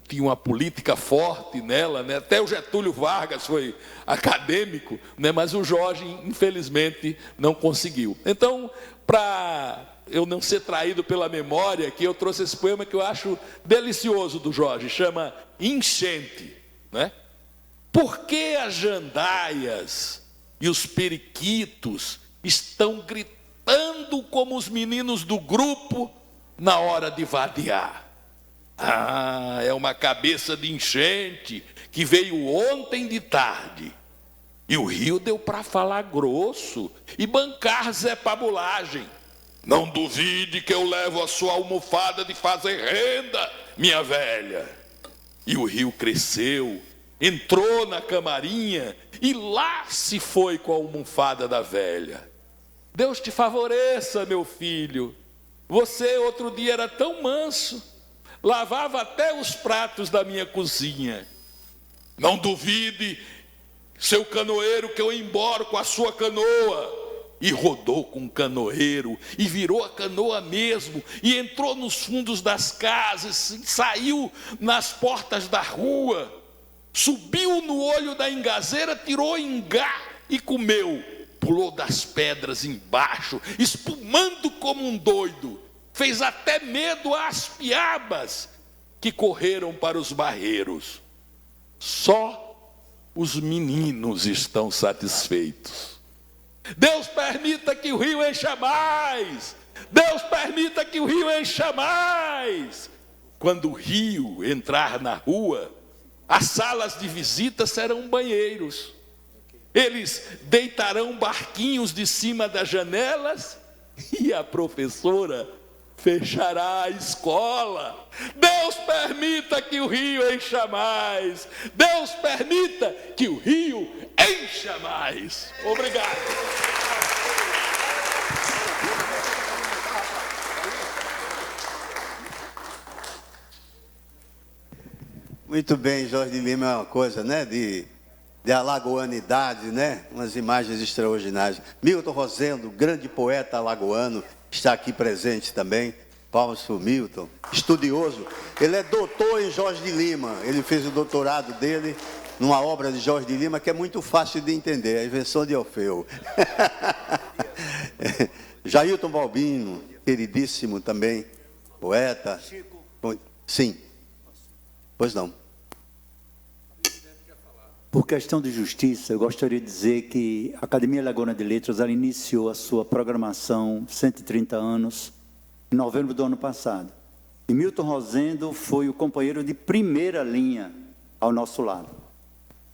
tinha uma política forte nela, né? Até o Getúlio Vargas foi acadêmico, né? Mas o Jorge, infelizmente, não conseguiu. Então, para eu não ser traído pela memória, que eu trouxe esse poema que eu acho delicioso do Jorge, chama Enchente, né? Por que as jandaias e os periquitos estão gritando como os meninos do grupo na hora de vadear? Ah, é uma cabeça de enchente que veio ontem de tarde. E o rio deu para falar grosso e bancar Zé Pabulagem. Não duvide que eu levo a sua almofada de fazer renda, minha velha. E o rio cresceu, entrou na camarinha e lá se foi com a almofada da velha. Deus te favoreça, meu filho. Você outro dia era tão manso, lavava até os pratos da minha cozinha. Não duvide, seu canoeiro, que eu ia embora com a sua canoa. E rodou com o canoeiro, e virou a canoa mesmo, e entrou nos fundos das casas, e saiu nas portas da rua, subiu no olho da engazeira, tirou engá e comeu. Pulou das pedras embaixo, espumando como um doido. Fez até medo às piabas que correram para os barreiros. Só os meninos estão satisfeitos. Deus permita que o rio encha mais. Deus permita que o rio encha mais. Quando o rio entrar na rua, as salas de visita serão banheiros. Eles deitarão barquinhos de cima das janelas e a professora fechará a escola. Deus permita que o rio encha mais. Deus permita que o rio encha mais. Obrigado. Muito bem, Jorge de Lima é uma coisa, né, de alagoanidade, né? Umas imagens extraordinárias. Milton Rosendo, grande poeta alagoano, está aqui presente também. Palmas para o Milton, estudioso. Ele é doutor em Jorge de Lima. Ele fez o doutorado dele numa obra de Jorge de Lima que é muito fácil de entender, a invenção de Orfeu. Jailton Balbino, queridíssimo também, poeta. Sim. Pois não. Por questão de justiça, eu gostaria de dizer que a Academia Alagoana de Letras ela iniciou a sua programação 130 anos em novembro do ano passado. E Milton Rosendo foi o companheiro de primeira linha ao nosso lado.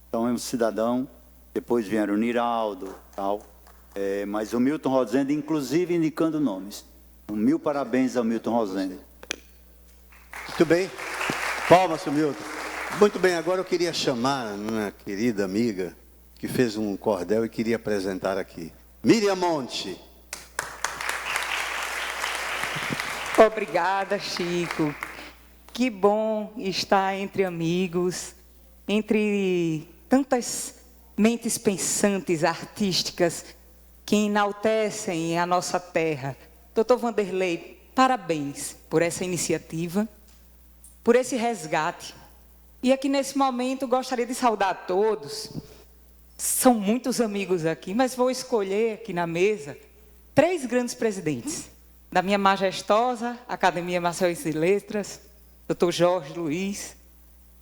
Então é um cidadão, depois vieram o Niraldo, tal, mas o Milton Rosendo, inclusive, indicando nomes. 1000 parabéns ao Milton Rosendo. Muito bem. Palmas, seu Milton. Muito bem, agora eu queria chamar uma querida amiga que fez um cordel e queria apresentar aqui. Miriam Monte. Obrigada, Chico. Que bom estar entre amigos, entre tantas mentes pensantes, artísticas, que enaltecem a nossa terra. Doutor Vanderlei, parabéns por essa iniciativa, por esse resgate. E aqui nesse momento gostaria de saudar a todos. São muitos amigos aqui, mas vou escolher aqui na mesa 3 grandes presidentes da minha majestosa Academia Maceiense de Letras, Dr. Jorge Luiz,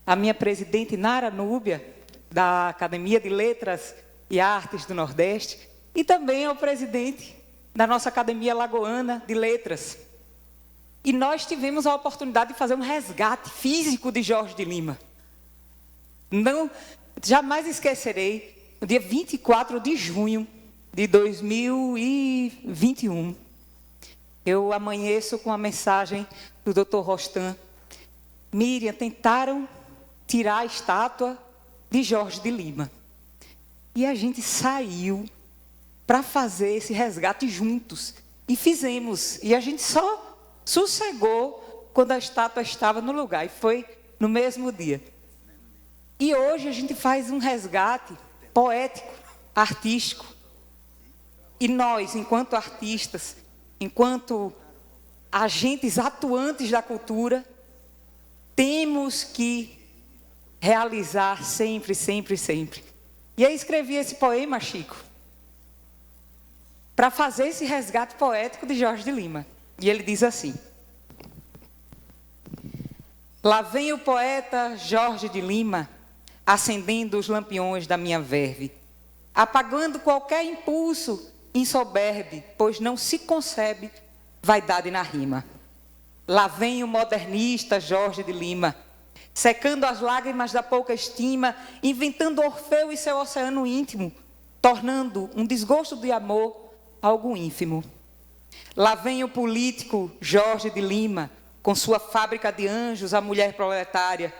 a minha presidente Nara Núbia, da Academia de Letras e Artes do Nordeste, e também ao presidente da nossa Academia Alagoana de Letras. E nós tivemos a oportunidade de fazer um resgate físico de Jorge de Lima. Não, jamais esquecerei, no dia 24 de junho de 2021, eu amanheço com a mensagem do Dr. Rostam. Miriam, tentaram tirar a estátua de Jorge de Lima. E a gente saiu para fazer esse resgate juntos. E fizemos. E a gente só sossegou quando a estátua estava no lugar. E foi no mesmo dia. E hoje a gente faz um resgate poético, artístico. E nós, enquanto artistas, enquanto agentes atuantes da cultura, temos que realizar sempre, sempre, sempre. E aí escrevi esse poema, Chico, para fazer esse resgate poético de Jorge de Lima. E ele diz assim: lá vem o poeta Jorge de Lima, acendendo os lampiões da minha verve, apagando qualquer impulso insoberbe, pois não se concebe vaidade na rima. Lá vem o modernista Jorge de Lima, secando as lágrimas da pouca estima, inventando Orfeu e seu oceano íntimo, tornando um desgosto de amor algo ínfimo. Lá vem o político Jorge de Lima, com sua fábrica de anjos, a mulher proletária,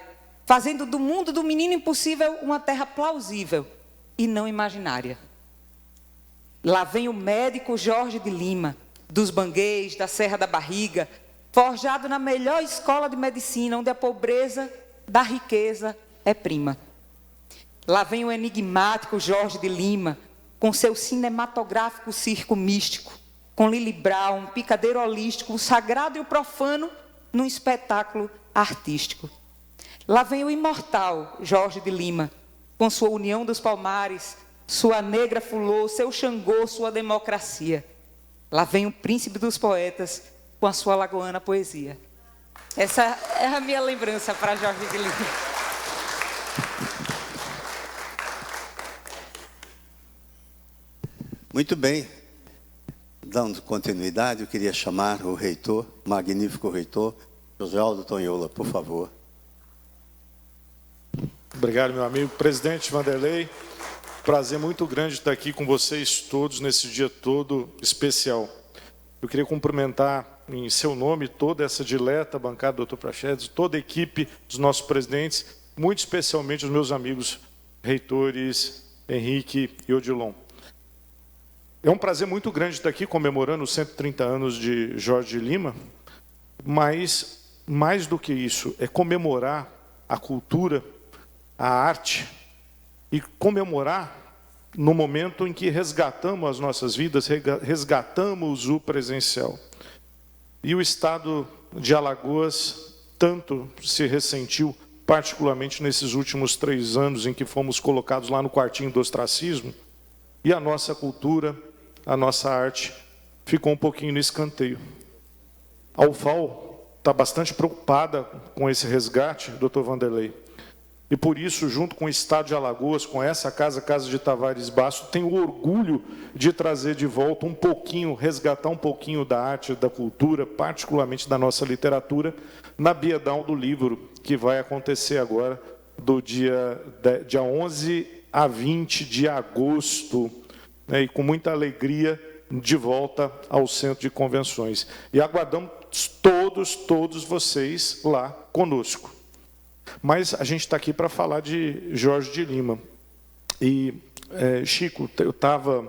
fazendo do mundo do menino impossível uma terra plausível e não imaginária. Lá vem o médico Jorge de Lima, dos Banguês, da Serra da Barriga, forjado na melhor escola de medicina, onde a pobreza da riqueza é prima. Lá vem o enigmático Jorge de Lima, com seu cinematográfico circo místico, com Lili Brown, picadeiro holístico, o sagrado e o profano num espetáculo artístico. Lá vem o imortal Jorge de Lima, com sua União dos Palmares, sua negra fulô, seu Xangô, sua democracia. Lá vem o príncipe dos poetas, com a sua alagoana poesia. Essa é a minha lembrança para Jorge de Lima. Muito bem. Dando continuidade, eu queria chamar o reitor, magnífico reitor, José Aldo Tonhola, por favor. Obrigado, meu amigo. Presidente Vanderlei, prazer muito grande estar aqui com vocês todos nesse dia todo especial. Eu queria cumprimentar em seu nome toda essa dileta bancada, doutor Praxedes, toda a equipe dos nossos presidentes, muito especialmente os meus amigos reitores Henrique e Odilon. É um prazer muito grande estar aqui comemorando os 130 anos de Jorge de Lima, mas mais do que isso, é comemorar a cultura, a arte e comemorar no momento em que resgatamos as nossas vidas, resgatamos o presencial. E o estado de Alagoas tanto se ressentiu, particularmente nesses últimos 3 anos em que fomos colocados lá no quartinho do ostracismo, e a nossa cultura, a nossa arte ficou um pouquinho no escanteio. A UFAL está bastante preocupada com esse resgate, doutor Vanderlei. E por isso, junto com o Estado de Alagoas, com essa Casa de Tavares Basto, tenho o orgulho de trazer de volta um pouquinho, resgatar um pouquinho da arte, da cultura, particularmente da nossa literatura, na Bienal do Livro, que vai acontecer agora, do dia 11 a 20 de agosto, né, e com muita alegria, de volta ao Centro de Convenções. E aguardamos todos vocês lá conosco. Mas a gente está aqui para falar de Jorge de Lima. E, Chico, eu estava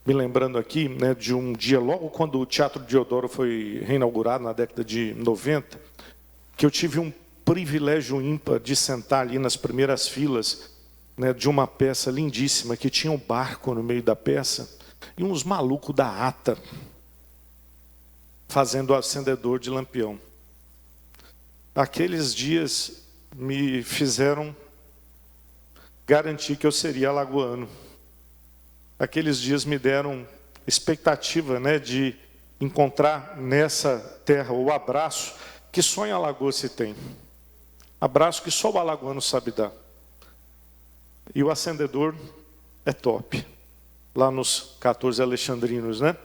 me lembrando aqui, né, de um dia, logo quando o Teatro Deodoro foi reinaugurado, na década de 90, que eu tive um privilégio ímpar de sentar ali nas primeiras filas, né, de uma peça lindíssima, que tinha um barco no meio da peça, e uns malucos da ATA fazendo o acendedor de lampião. Aqueles dias me fizeram garantir que eu seria alagoano. Aqueles dias me deram expectativa, né, de encontrar nessa terra o abraço que só em Alagoas se tem. Abraço que só o alagoano sabe dar. E o acendedor é top. Lá nos 14 alexandrinos, né?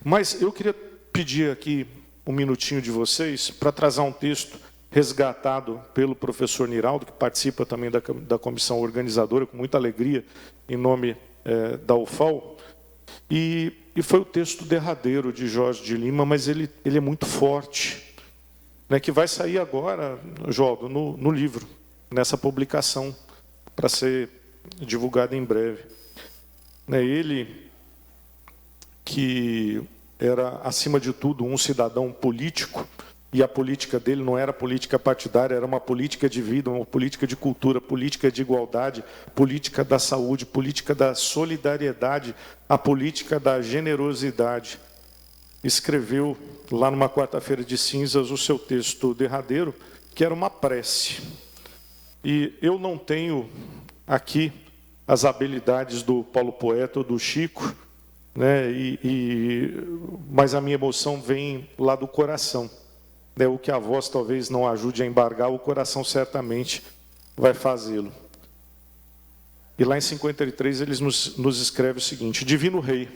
Mas eu queria pedir aqui um minutinho de vocês para trazer um texto resgatado pelo professor Niraldo, que participa também da comissão organizadora, com muita alegria, em nome da UFAL. E foi o texto derradeiro de Jorge de Lima, mas ele é muito forte, né, que vai sair agora, Joaldo, no livro, nessa publicação, para ser divulgado em breve. Ele, que era, acima de tudo, um cidadão político, e a política dele não era política partidária, era uma política de vida, uma política de cultura, política de igualdade, política da saúde, política da solidariedade, a política da generosidade. Escreveu, lá numa quarta-feira de cinzas, o seu texto derradeiro, que era uma prece. E eu não tenho aqui as habilidades do Paulo Poeta ou do Chico, né? Mas a minha emoção vem lá do coração. Né? O que a voz talvez não ajude a embargar, o coração certamente vai fazê-lo. E lá em 53 eles nos escreve o seguinte: Divino Rei,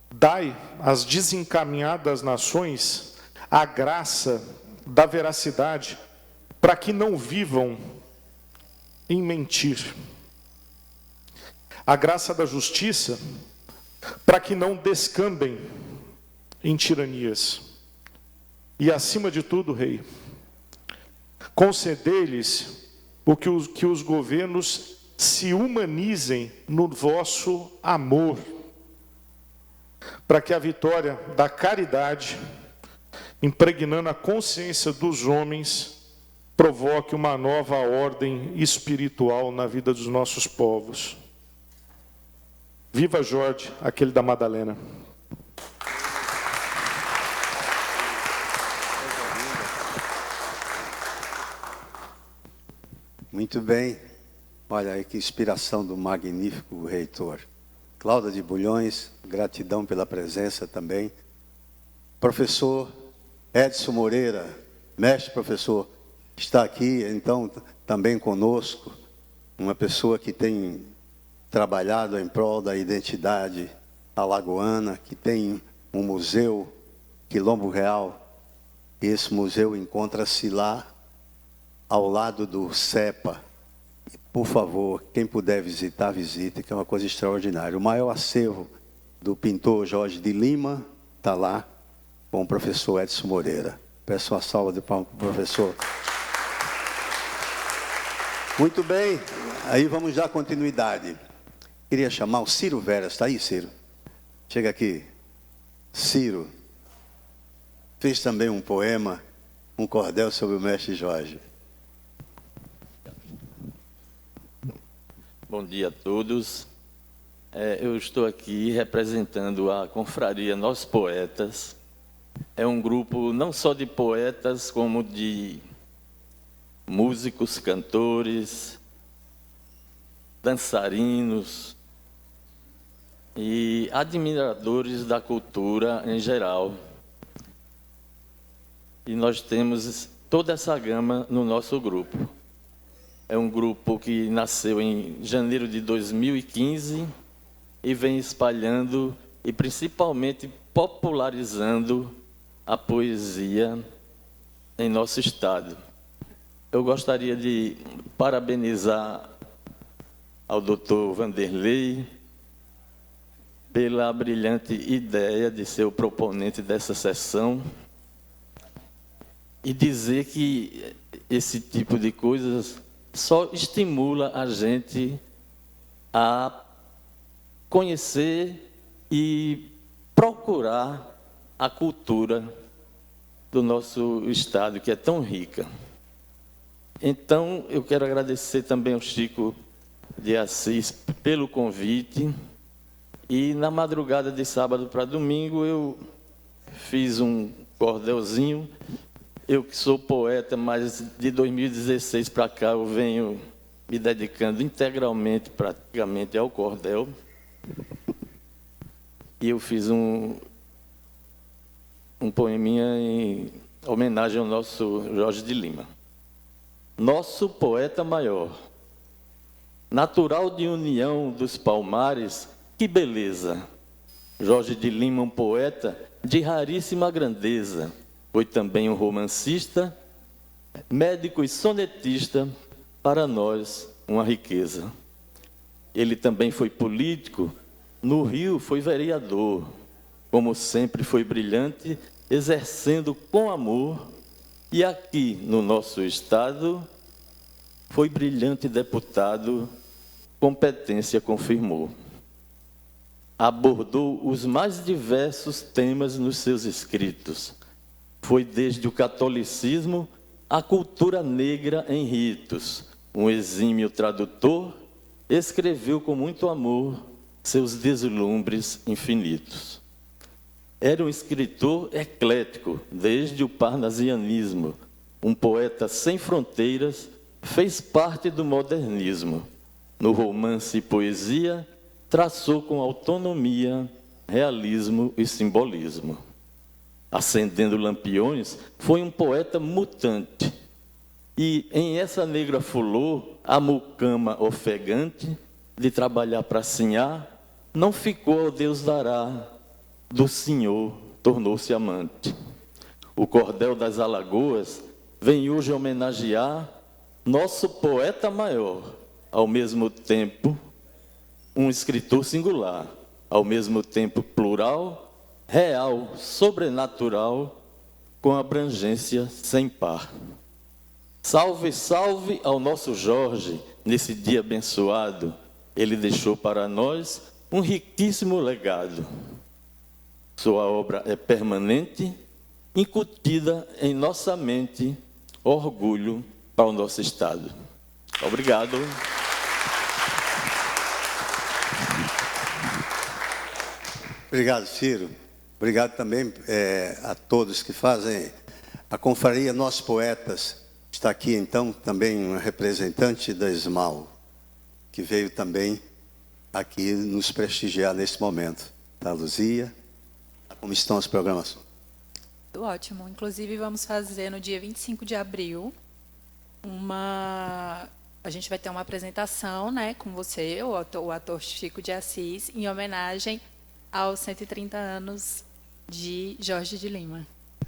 dai às desencaminhadas nações a graça da veracidade, para que não vivam em mentir. A graça da justiça, para que não descambem em tiranias. E acima de tudo, Rei, concedei-lhes que os governos se humanizem no vosso amor, para que a vitória da caridade, impregnando a consciência dos homens, provoque uma nova ordem espiritual na vida dos nossos povos. Viva Jorge, aquele da Madalena. Muito bem. Olha aí que inspiração do magnífico reitor. Cláudia de Bulhões, gratidão pela presença também. Professor Edson Moreira, mestre professor, está aqui, então, também conosco, uma pessoa que tem trabalhado em prol da identidade alagoana, que tem um museu, Quilombo Real, e esse museu encontra-se lá, ao lado do CEPA. Por favor, quem puder visitar, visite, que é uma coisa extraordinária. O maior acervo do pintor Jorge de Lima está lá, com o professor Edson Moreira. Peço uma salva de palmas para o professor. Muito bem, aí vamos dar continuidade. Queria chamar o Ciro Veras. Está aí, Ciro? Chega aqui. Ciro fez também um poema, um cordel sobre o mestre Jorge. Bom dia a todos. Eu estou aqui representando a confraria Nós Poetas. É um grupo não só de poetas, como de músicos, cantores, dançarinos e admiradores da cultura em geral. E nós temos toda essa gama no nosso grupo. É um grupo que nasceu em janeiro de 2015 e vem espalhando e principalmente popularizando a poesia em nosso estado. Eu gostaria de parabenizar ao Dr. Vanderlei pela brilhante ideia de ser o proponente dessa sessão e dizer que esse tipo de coisas só estimula a gente a conhecer e procurar a cultura do nosso estado, que é tão rica. Então, eu quero agradecer também ao Chico de Assis pelo convite. E na madrugada de sábado para domingo, eu fiz um cordelzinho. Eu que sou poeta, mas de 2016 para cá eu venho me dedicando integralmente, praticamente, ao cordel. E eu fiz um poeminha em homenagem ao nosso Jorge de Lima. Nosso poeta maior, natural de União dos Palmares, que beleza! Jorge de Lima, um poeta de raríssima grandeza, foi também um romancista, médico e sonetista, para nós uma riqueza. Ele também foi político, no Rio foi vereador, como sempre foi brilhante, exercendo com amor, e aqui no nosso estado foi brilhante deputado, competência confirmou. Abordou os mais diversos temas nos seus escritos. Foi desde o catolicismo à cultura negra em ritos. Um exímio tradutor, escreveu com muito amor seus deslumbres infinitos. Era um escritor eclético, desde o parnasianismo. Um poeta sem fronteiras, fez parte do modernismo. No romance e poesia, traçou com autonomia, realismo e simbolismo. Acendendo lampiões, foi um poeta mutante. E em essa negra flor, a mucama ofegante, de trabalhar para sinhar, não ficou ao Deus dará, do Senhor tornou-se amante. O Cordel das Alagoas vem hoje homenagear nosso poeta maior, ao mesmo tempo um escritor singular, ao mesmo tempo plural, real, sobrenatural, com abrangência sem par. Salve, salve ao nosso Jorge, nesse dia abençoado. Ele deixou para nós um riquíssimo legado. Sua obra é permanente, incutida em nossa mente, orgulho para o nosso estado. Obrigado. Obrigado, Ciro. Obrigado também a todos que fazem a confraria Nós Poetas. Está aqui, então, também um representante da SMAL, que veio também aqui nos prestigiar nesse momento. Tá, Luzia? Como estão as programações? Tudo ótimo. Inclusive, vamos fazer no dia 25 de abril a gente vai ter uma apresentação, né, com você, o ator Chico de Assis, em homenagem aos 130 anos de Jorge de Lima.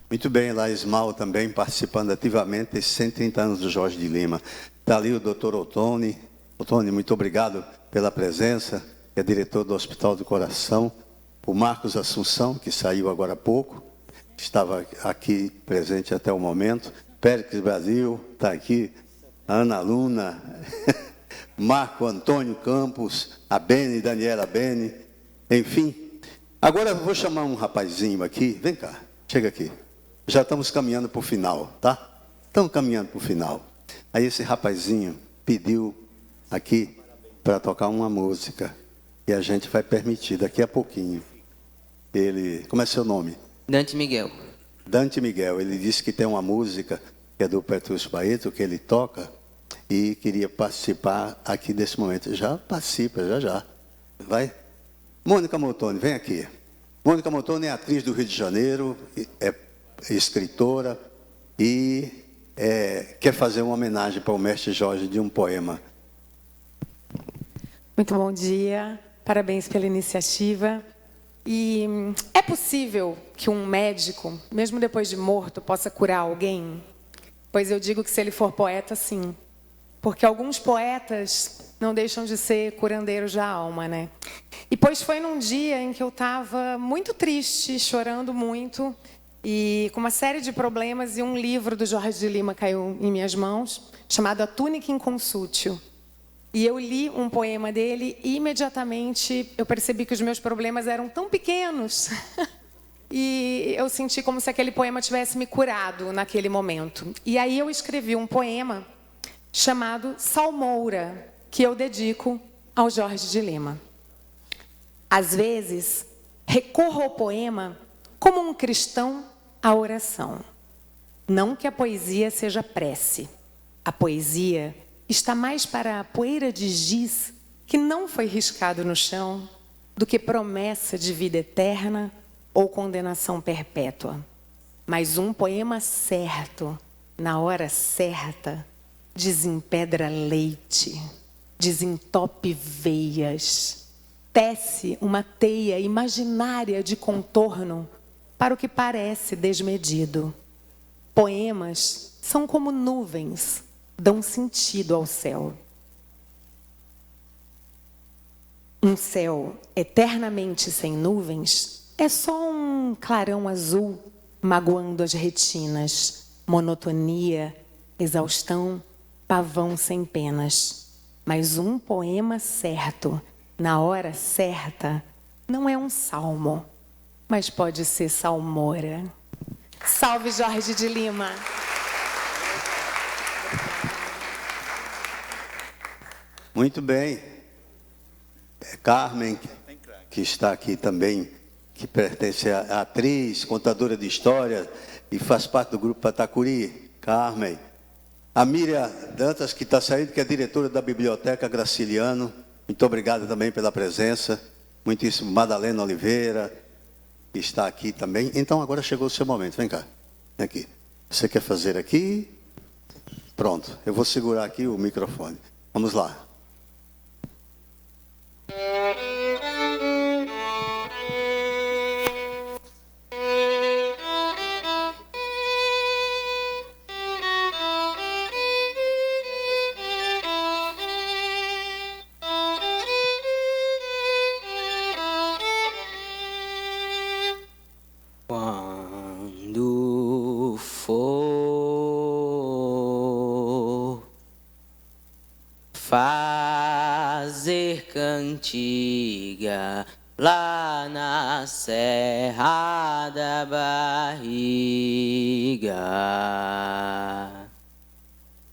Muito bem, lá Ismael também participando ativamente desses 130 anos do Jorge de Lima. Está ali o doutor Otone. Otone, muito obrigado pela presença, que é diretor do Hospital do Coração. O Marcos Assunção, que saiu agora há pouco, estava aqui presente até o momento. Péricles Brasil, está aqui. A Ana Luna, Marco Antônio Campos, a Bene, Daniela Bene, enfim. Agora eu vou chamar um rapazinho aqui, vem cá, chega aqui. Já estamos caminhando para o final, tá? Estamos caminhando para o final. Aí esse rapazinho pediu aqui para tocar uma música, e a gente vai permitir daqui a pouquinho. Ele, como é seu nome? Dante Miguel. Dante Miguel, ele disse que tem uma música que é do Petrúcio Baeto, que ele toca, e queria participar aqui desse momento. Já participa, já. Vai. Mônica Montoni, vem aqui. Mônica Montoni é atriz do Rio de Janeiro, é escritora, e quer fazer uma homenagem para o mestre Jorge de um poema. Muito bom dia, parabéns pela iniciativa. E é possível que um médico, mesmo depois de morto, possa curar alguém? Pois eu digo que se ele for poeta, sim. Porque alguns poetas não deixam de ser curandeiros da alma, né? E pois foi num dia em que eu estava muito triste, chorando muito, e com uma série de problemas, e um livro do Jorge de Lima caiu em minhas mãos, chamado A Túnica Inconsútil. E eu li um poema dele e imediatamente eu percebi que os meus problemas eram tão pequenos. E eu senti como se aquele poema tivesse me curado naquele momento. E aí eu escrevi um poema chamado Salmoura, que eu dedico ao Jorge de Lima. Às vezes, recorro ao poema como um cristão à oração. Não que a poesia seja prece. A poesia está mais para a poeira de giz que não foi riscado no chão do que promessa de vida eterna ou condenação perpétua. Mas um poema certo, na hora certa, desempedra leite, desentope veias, tece uma teia imaginária de contorno para o que parece desmedido. Poemas são como nuvens, dão sentido ao céu. Um céu eternamente sem nuvens é só um clarão azul magoando as retinas, monotonia, exaustão, pavão sem penas. Mas um poema certo, na hora certa, não é um salmo, mas pode ser salmoura. Salve Jorge de Lima! Muito bem. Carmen, que está aqui também, que pertence à atriz, contadora de história e faz parte do grupo Patacuri. Carmen. A Miriam Dantas, que está saindo, que é diretora da Biblioteca Graciliano. Muito obrigado também pela presença. Muitíssimo. Madalena Oliveira, que está aqui também. Então, agora chegou o seu momento. Vem cá. Vem aqui. Você quer fazer aqui? Pronto. Eu vou segurar aqui o microfone. Vamos lá. Quando for fazer cantiga lá na Serra da Barriga,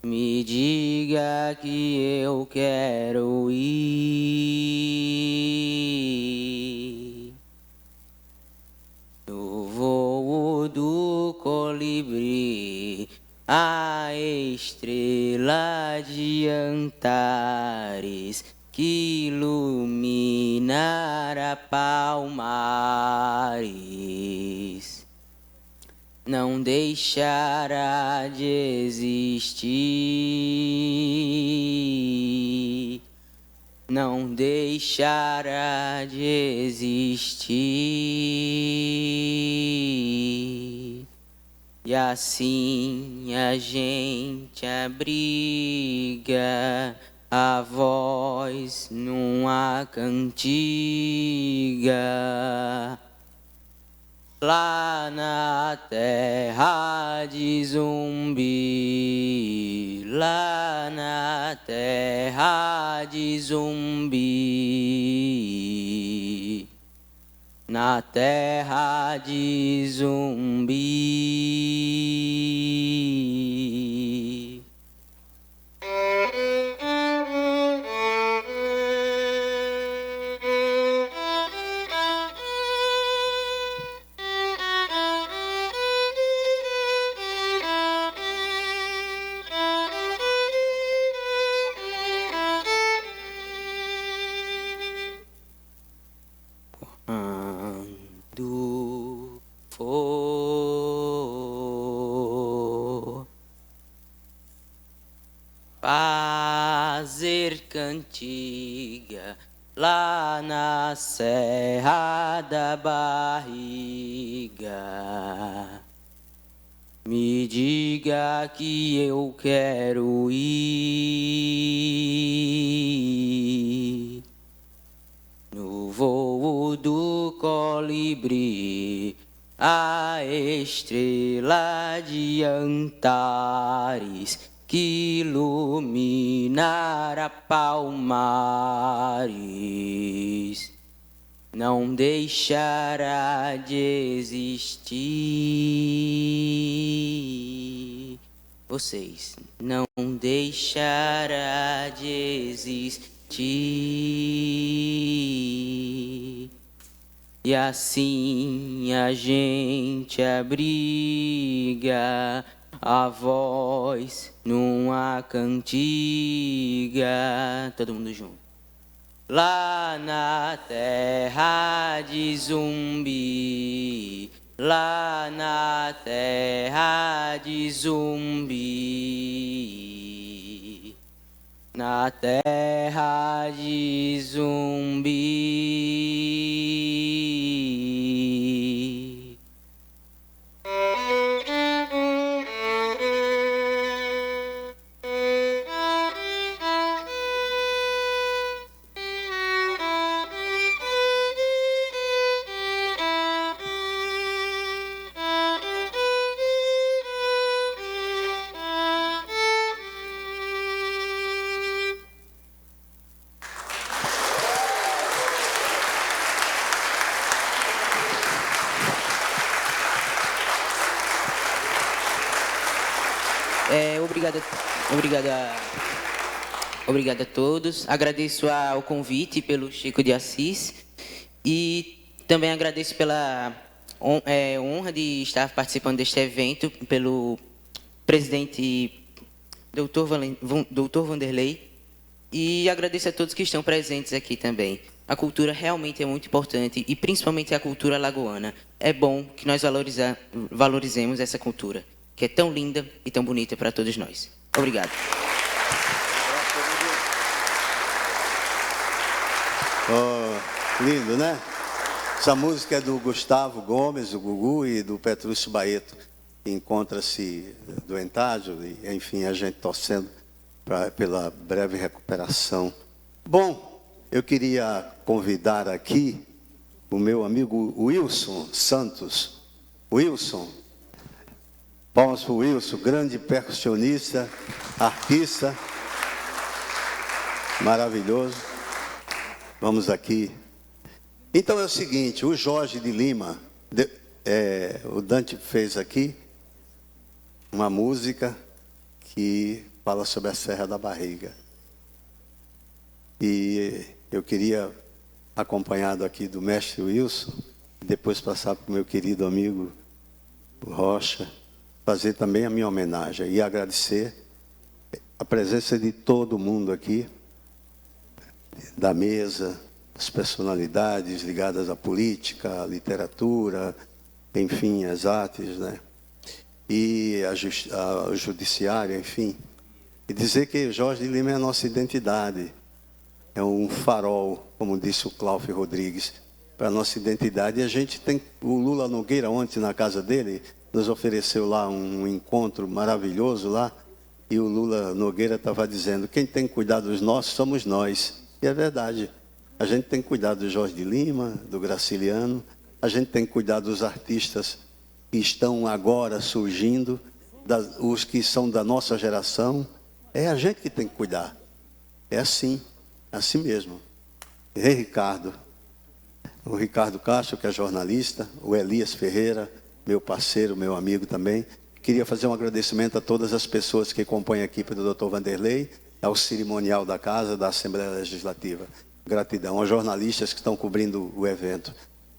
me diga que eu quero ir. No voo do colibri, a estrela de Antares que iluminara Palmares não deixará de existir, não deixará de existir. E assim a gente abriga a voz numa cantiga lá na terra de Zumbi, lá na terra de Zumbi, na terra de Zumbi. Quando for fazer cantiga lá na Serra da Barriga. Me diga que eu quero ir no voo do colibri, a estrela de Antares que iluminará Palmares não deixará de existir. Vocês não deixará de existir. E assim a gente abriga a voz numa cantiga. Todo mundo junto. Lá na terra de Zumbi, lá na terra de Zumbi, na terra de Zumbi. Obrigada a todos. Agradeço ao convite pelo Chico de Assis e também agradeço pela honra de estar participando deste evento pelo presidente Dr. Vanderlei, e agradeço a todos que estão presentes aqui também. A cultura realmente é muito importante e principalmente a cultura alagoana. É bom que nós valorizemos essa cultura, que é tão linda e tão bonita para todos nós. Obrigado. Oh, lindo, né? Essa música é do Gustavo Gomes, do Gugu, e do Petrúcio Baeto, que encontra-se doentado, e, enfim, a gente torcendo pela breve recuperação. Bom, eu queria convidar aqui o meu amigo Wilson Santos. Wilson, palmas para o Wilson, grande percussionista, artista, maravilhoso. Vamos aqui. Então é o seguinte, o Jorge de Lima, o Dante fez aqui uma música que fala sobre a Serra da Barriga. E eu queria, acompanhado aqui do mestre Wilson, depois passar para o meu querido amigo Rocha, fazer também a minha homenagem e agradecer a presença de todo mundo aqui, da mesa, as personalidades ligadas à política, à literatura, enfim, às artes, né? E ao judiciário, enfim. E dizer que Jorge de Lima é a nossa identidade, é um farol, como disse o Cláudio Rodrigues, para a nossa identidade. E a gente tem, o Lula Nogueira ontem na casa dele, nos ofereceu lá um encontro maravilhoso lá, e o Lula Nogueira estava dizendo, quem tem que cuidar dos nossos somos nós. E é verdade. A gente tem que cuidar do Jorge de Lima, do Graciliano, a gente tem que cuidar dos artistas que estão agora surgindo, os que são da nossa geração. É a gente que tem que cuidar. É assim mesmo. E Ricardo, o Ricardo Castro, que é jornalista, o Elias Ferreira, meu parceiro, meu amigo também. Queria fazer um agradecimento a todas as pessoas que compõem a equipe do Dr. Vanderlei, ao cerimonial da Casa, da Assembleia Legislativa. Gratidão aos jornalistas que estão cobrindo o evento.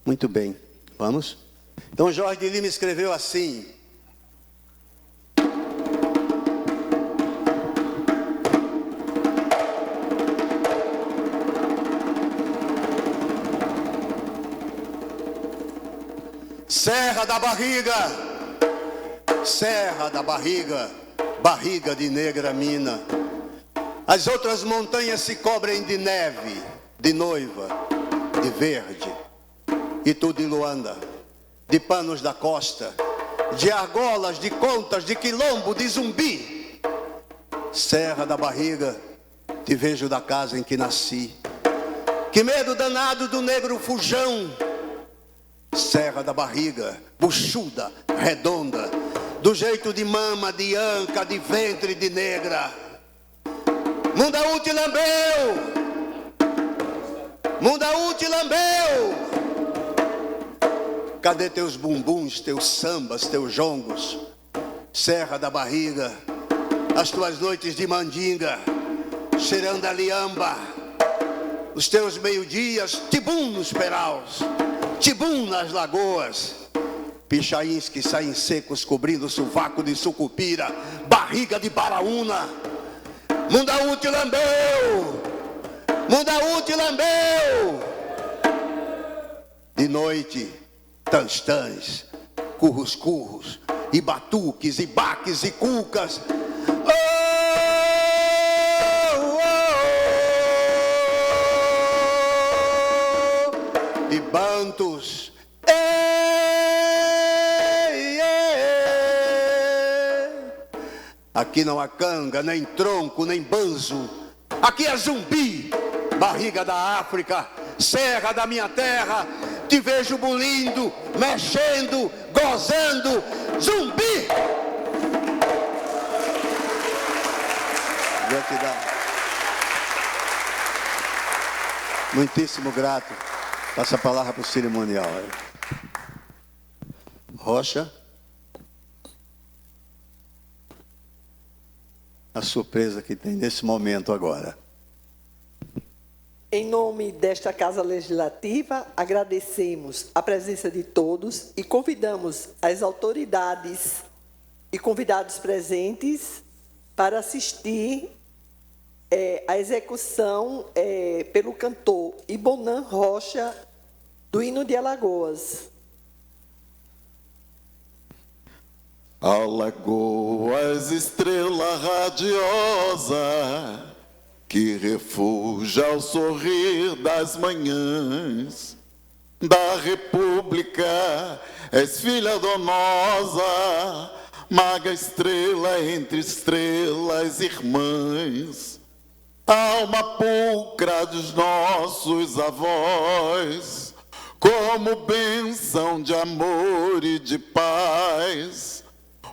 Muito bem, vamos? Então, Jorge de Lima escreveu assim: Serra da Barriga, Serra da Barriga, barriga de negra mina, As outras montanhas se cobrem de neve, de noiva, de verde. E tu de Luanda, de panos da costa, de argolas, de contas, de quilombo, de zumbi. Serra da Barriga, te vejo da casa em que nasci. Que medo danado do negro fujão. Serra da Barriga, buchuda, redonda, do jeito de mama, de anca, de ventre, de negra. Mundaú te lambeu! Mundaú te lambeu! Cadê teus bumbuns, teus sambas, teus jongos? Serra da Barriga, as tuas noites de mandinga, cheirando a liamba, os teus meio-dias, tibum nos peraus, tibum nas lagoas, pichains que saem secos cobrindo o sovaco de sucupira, barriga de baraúna. Mundaú te lambeu! Mundaú te lambeu! De noite, tans-tans, curros-curros, e batuques, e baques, e cucas. E bantos. Aqui não há canga, nem tronco, nem banzo. Aqui é zumbi, barriga da África, serra da minha terra. Te vejo bulindo, mexendo, gozando, zumbi. Gratidão. Muitíssimo grato. Passa a palavra para o cerimonial. Rocha. A surpresa que tem nesse momento agora. Em nome desta Casa Legislativa, agradecemos a presença de todos e convidamos as autoridades e convidados presentes para assistir à execução pelo cantor Ibonan Rocha do hino de Alagoas. Alagoas, estrela radiosa, que refugia ao sorrir das manhãs da República, és filha donosa, maga estrela entre estrelas irmãs, alma pulcra dos nossos avós, como bênção de amor e de paz,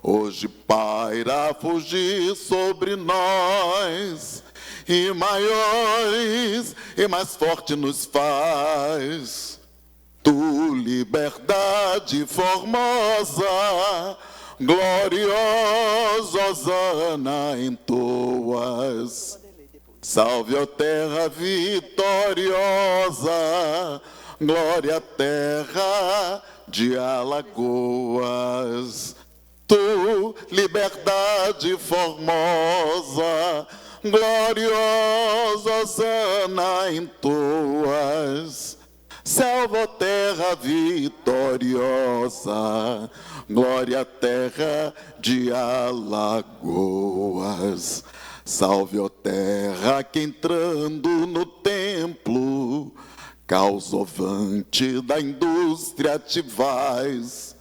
hoje paira a fugir sobre nós, e maiores e mais forte nos faz. Tu, liberdade formosa, gloriosa Osana entoas. Salve, ó terra vitoriosa, glória terra de Alagoas. Tu, liberdade formosa, gloriosa Osana entoas. Salve, ó terra vitoriosa, glória terra de Alagoas. Salve, ó terra que entrando no templo, causovante da indústria te vais,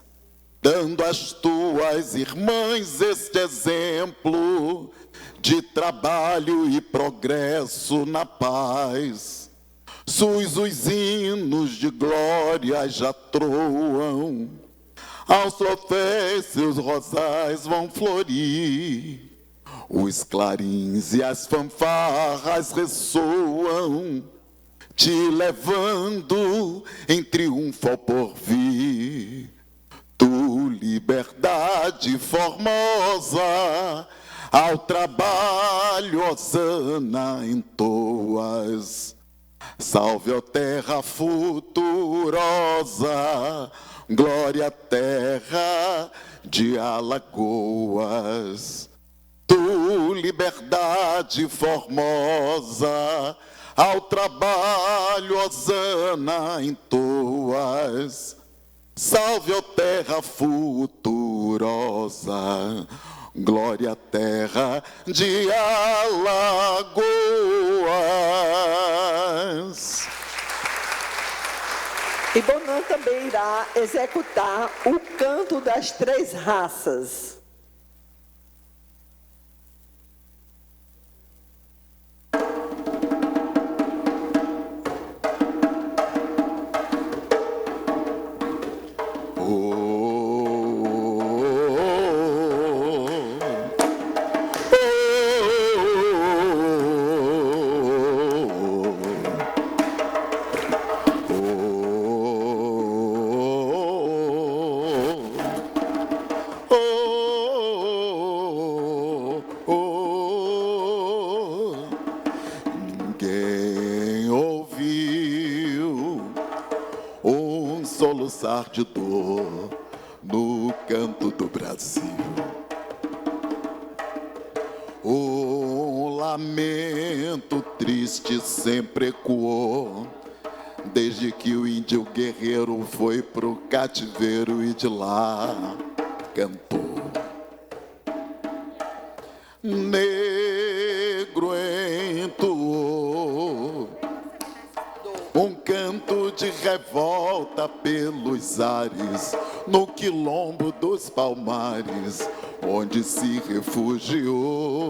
dando às tuas irmãs este exemplo de trabalho e progresso na paz. Sus os hinos de glória já troam, aos troféus seus rosais vão florir, os clarins e as fanfarras ressoam, te levando em triunfo ao porvir. Tu, liberdade formosa, ao trabalho Osana entoas. Salve, ó terra futurosa, glória terra de Alagoas. Tu, liberdade formosa, ao trabalho Osana entoas. Salve, ó terra futurosa, glória à terra de Alagoas. E Bonan também irá executar o canto das três raças. Ninguém ouviu um soluçar de dor no canto do Brasil. Um lamento triste sempre ecoou, desde que o índio guerreiro foi pro cativeiro e de lá cantou. Negro entoou um canto de revolta pelos ares, no quilombo dos Palmares, onde se refugiou.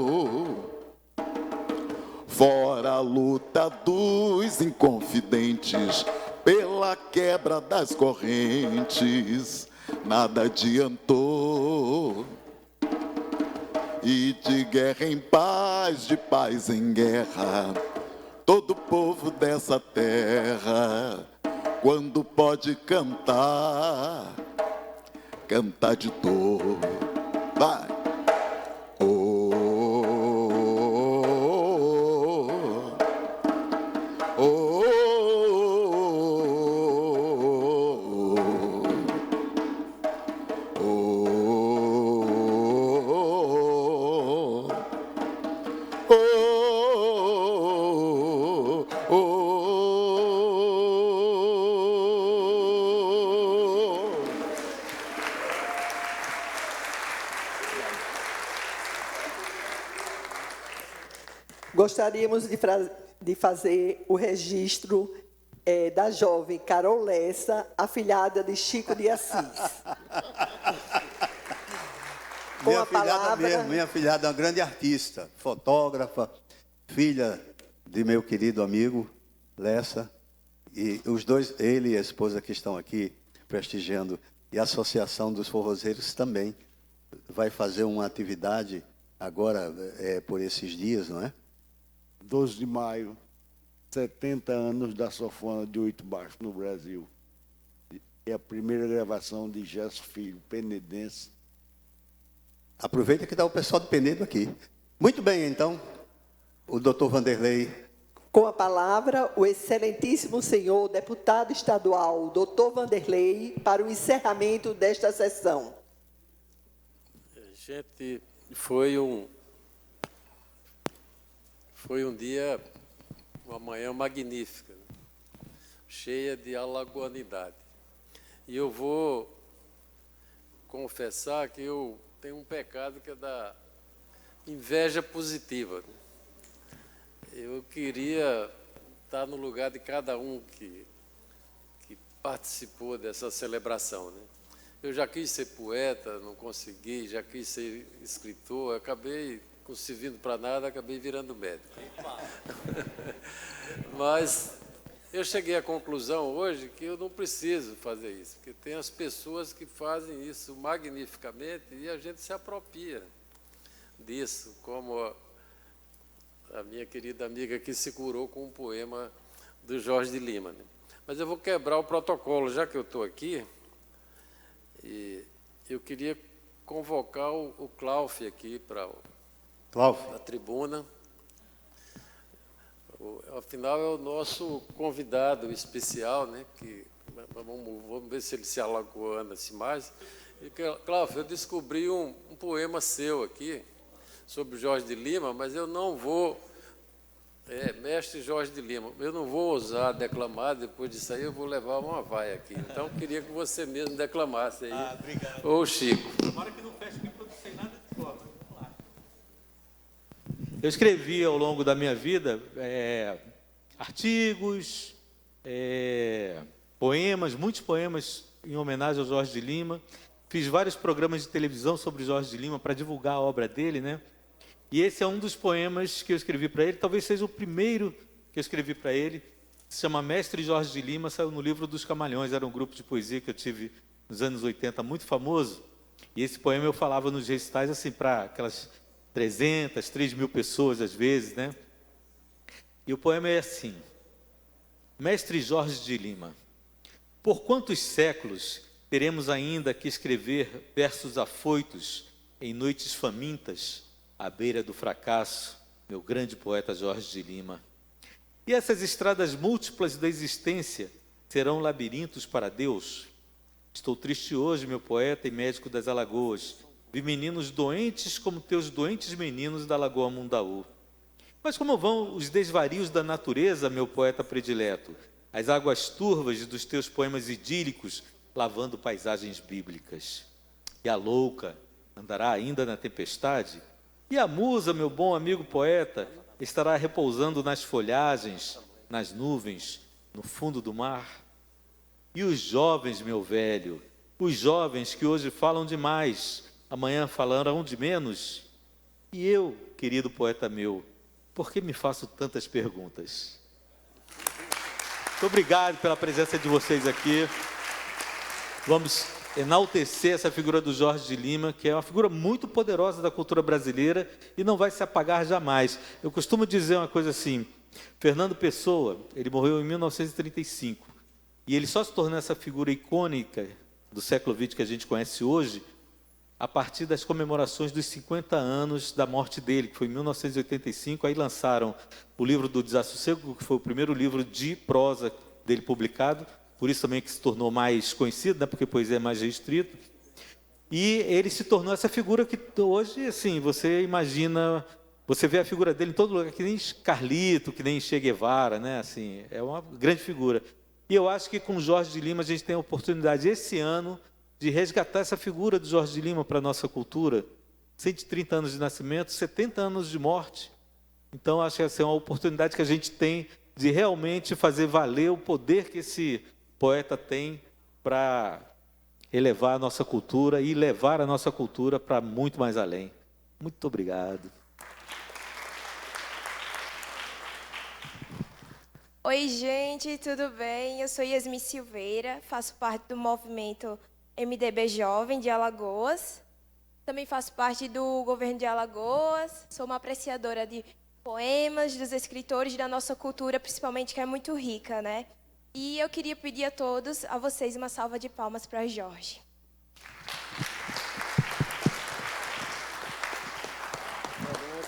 Fora a luta dos inconfidentes, pela quebra das correntes, nada adiantou. E de guerra em paz, de paz em guerra, todo povo dessa terra, quando pode cantar, cantar de dor. Vai! Gostaríamos de fazer o registro da jovem Carol Lessa, afilhada de Chico de Assis. Minha afilhada mesmo, minha afilhada é uma grande artista, fotógrafa, filha de meu querido amigo Lessa. E os dois, ele e a esposa que estão aqui prestigiando, e a Associação dos Forrozeiros também vai fazer uma atividade agora por esses dias, não é? 12 de maio, 70 anos da sanfona de Oito Baixos no Brasil. É a primeira gravação de Gesso Filho, penedense. Aproveita que está o pessoal de Penedo aqui. Muito bem, então, o doutor Vanderlei. Com a palavra, o excelentíssimo senhor deputado estadual, doutor Vanderlei, para o encerramento desta sessão. Gente, foi um dia, uma manhã magnífica, né? Cheia de alagoanidade. E eu vou confessar que eu tenho um pecado que é da inveja positiva. Eu queria estar no lugar de cada um que participou dessa celebração, né? Eu já quis ser poeta, não consegui, já quis ser escritor, acabei não servindo para nada, acabei virando médico. Mas eu cheguei à conclusão hoje que eu não preciso fazer isso, porque tem as pessoas que fazem isso magnificamente e a gente se apropria disso, como a minha querida amiga que se curou com um poema do Jorge de Lima, né? Mas eu vou quebrar o protocolo, já que eu estou aqui, e eu queria convocar o Cláudio aqui para a tribuna. Afinal, é o nosso convidado especial, né? Que, vamos ver se ele se alagoana-se mais. E, Cláudio, eu descobri um poema seu aqui, sobre Jorge de Lima, mas eu não vou... mestre Jorge de Lima, eu não vou ousar declamar, depois disso aí eu vou levar uma vaia aqui. Então, eu queria que você mesmo declamasse aí. Obrigado. Ou o Chico. Tomara que não feche aqui para não sei nada de forma. Eu escrevi ao longo da minha vida artigos, poemas, muitos poemas em homenagem ao Jorge de Lima. Fiz vários programas de televisão sobre Jorge de Lima para divulgar a obra dele, né? E esse é um dos poemas que eu escrevi para ele, talvez seja o primeiro que eu escrevi para ele. Se chama Mestre Jorge de Lima, saiu no livro dos Camalhões, era um grupo de poesia que eu tive nos anos 80, muito famoso. E esse poema eu falava nos recitais assim para aquelas 300, 3.000 pessoas às vezes, né? E o poema é assim: Mestre Jorge de Lima, por quantos séculos teremos ainda que escrever versos afoitos em noites famintas, à beira do fracasso, meu grande poeta Jorge de Lima? E essas estradas múltiplas da existência serão labirintos para Deus? Estou triste hoje, meu poeta e médico das Alagoas. Vi meninos doentes como teus doentes meninos da Lagoa Mundaú. Mas como vão os desvarios da natureza, meu poeta predileto? As águas turvas dos teus poemas idílicos, lavando paisagens bíblicas. E a louca andará ainda na tempestade? E a musa, meu bom amigo poeta, estará repousando nas folhagens, nas nuvens, no fundo do mar? E os jovens, meu velho, os jovens que hoje falam demais, amanhã falarão de menos? E eu, querido poeta meu, por que me faço tantas perguntas? Muito obrigado pela presença de vocês aqui. Vamos enaltecer essa figura do Jorge de Lima, que é uma figura muito poderosa da cultura brasileira e não vai se apagar jamais. Eu costumo dizer uma coisa assim: Fernando Pessoa, ele morreu em 1935, e ele só se tornou essa figura icônica do século XX que a gente conhece hoje a partir das comemorações dos 50 anos da morte dele, que foi em 1985. Aí lançaram o livro do Desassossego, que foi o primeiro livro de prosa dele publicado, por isso também que se tornou mais conhecido, né, porque poesia é mais restrita. E ele se tornou essa figura que hoje, assim, você imagina, você vê a figura dele em todo lugar, que nem Carlito, que nem Che Guevara, né, assim, é uma grande figura. E eu acho que com Jorge de Lima a gente tem a oportunidade esse ano de resgatar essa figura do Jorge de Lima para a nossa cultura. 130 anos de nascimento, 70 anos de morte. Então, acho que essa é uma oportunidade que a gente tem de realmente fazer valer o poder que esse poeta tem para elevar a nossa cultura e levar a nossa cultura para muito mais além. Muito obrigado. Oi, gente, tudo bem? Eu sou Yasmin Silveira, faço parte do movimento MDB Jovem de Alagoas. Também faço parte do governo de Alagoas. Sou uma apreciadora de poemas, dos escritores da nossa cultura, principalmente, que é muito rica, né? E eu queria pedir a todos, a vocês, uma salva de palmas para Jorge.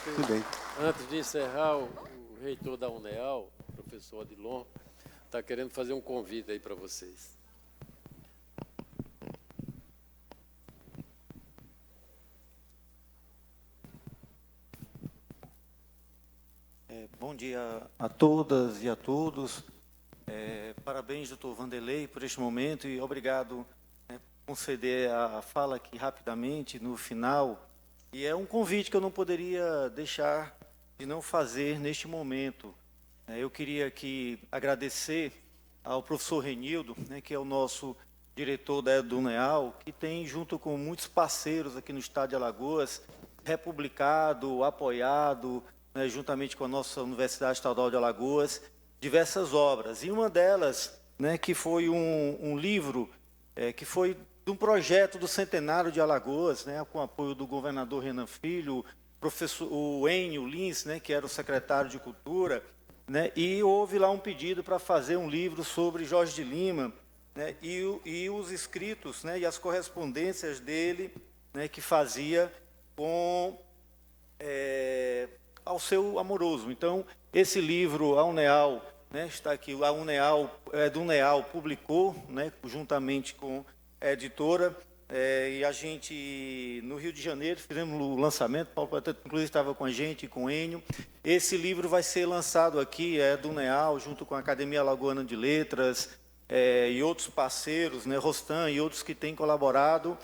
Tudo bem. Antes de encerrar, o reitor da UNEAL, o professor Adilon, está querendo fazer um convite aí para vocês. Bom dia a todas e a todos. Parabéns, doutor Vanderlei, por este momento e obrigado por conceder a fala aqui rapidamente no final. E é um convite que eu não poderia deixar de não fazer neste momento. Eu queria aqui agradecer ao professor Renildo, que é o nosso diretor da UNEAL, que tem, junto com muitos parceiros aqui no estado de Alagoas, republicado, apoiado, juntamente com a nossa Universidade Estadual de Alagoas, diversas obras. E uma delas, que foi um livro que foi de um projeto do Centenário de Alagoas, com apoio do governador Renan Filho, o Enio Lins, que era o secretário de Cultura, e houve lá um pedido para fazer um livro sobre Jorge de Lima, e os escritos e as correspondências dele, que fazia com ao seu amoroso. Então, esse livro, a UNEAL, está aqui, a UNEAL, do UNEAL publicou, juntamente com a editora, e a gente, no Rio de Janeiro, fizemos o lançamento, Paulo Poeta, inclusive, estava com a gente, com o Enio. Esse livro vai ser lançado aqui, do UNEAL, junto com a Academia Alagoana de Letras, e outros parceiros, Rostam e outros que têm colaborado,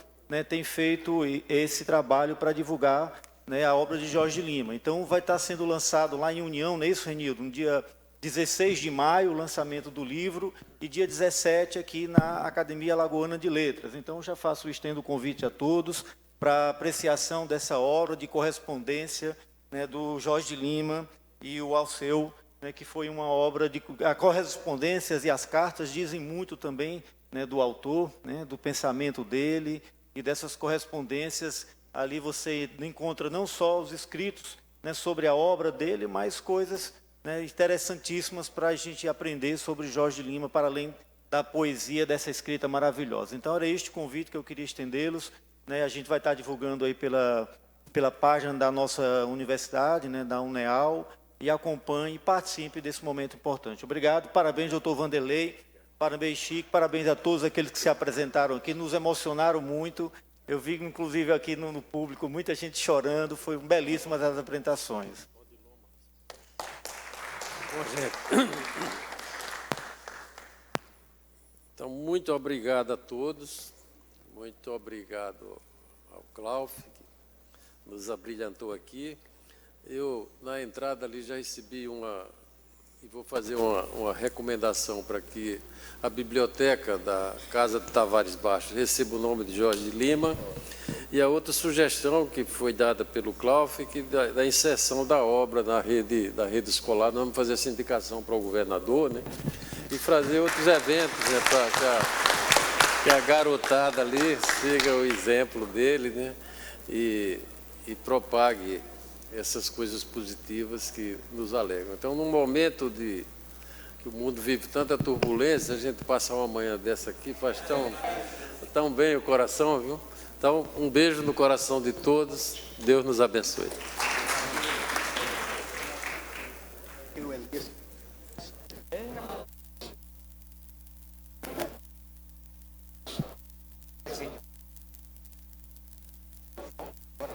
têm feito esse trabalho para divulgar né, a obra de Jorge Lima. Então, vai estar sendo lançado lá em União, não é isso, Renildo? No dia 16 de maio, o lançamento do livro, e dia 17 aqui na Academia Alagoana de Letras. Então, já estendo o convite a todos para apreciação dessa obra de correspondência, né, do Jorge Lima e o Alceu, né, que foi uma obra de correspondências, e as cartas dizem muito também, né, do autor, né, do pensamento dele, e dessas correspondências. Ali você encontra não só os escritos, né, sobre a obra dele, mas coisas, né, interessantíssimas para a gente aprender sobre Jorge Lima, para além da poesia dessa escrita maravilhosa. Então, era este convite que eu queria estendê-los, né. A gente vai estar divulgando aí pela página da nossa universidade, né, da UNEAL, e acompanhe e participe desse momento importante. Obrigado, parabéns, doutor Vanderlei, parabéns, Chico, parabéns a todos aqueles que se apresentaram aqui, nos emocionaram muito. Eu vi, inclusive, aqui no público, muita gente chorando, foi belíssimas as apresentações. Bom, gente. Então, muito obrigado a todos, muito obrigado ao Cláudio, que nos abrilhantou aqui. Eu, na entrada ali, já recebi e vou fazer uma recomendação para que a biblioteca da Casa de Tavares Baixo receba o nome de Jorge Lima, e a outra sugestão que foi dada pelo Cláudio, que da inserção da obra da rede escolar. Nós vamos fazer essa indicação para o governador, né, e fazer outros eventos, né, para que a garotada ali siga o exemplo dele, né, e propague essas coisas positivas que nos alegram. Então, num momento que o mundo vive tanta turbulência, a gente passar uma manhã dessa aqui faz tão bem o coração, viu? Então, um beijo no coração de todos. Deus nos abençoe.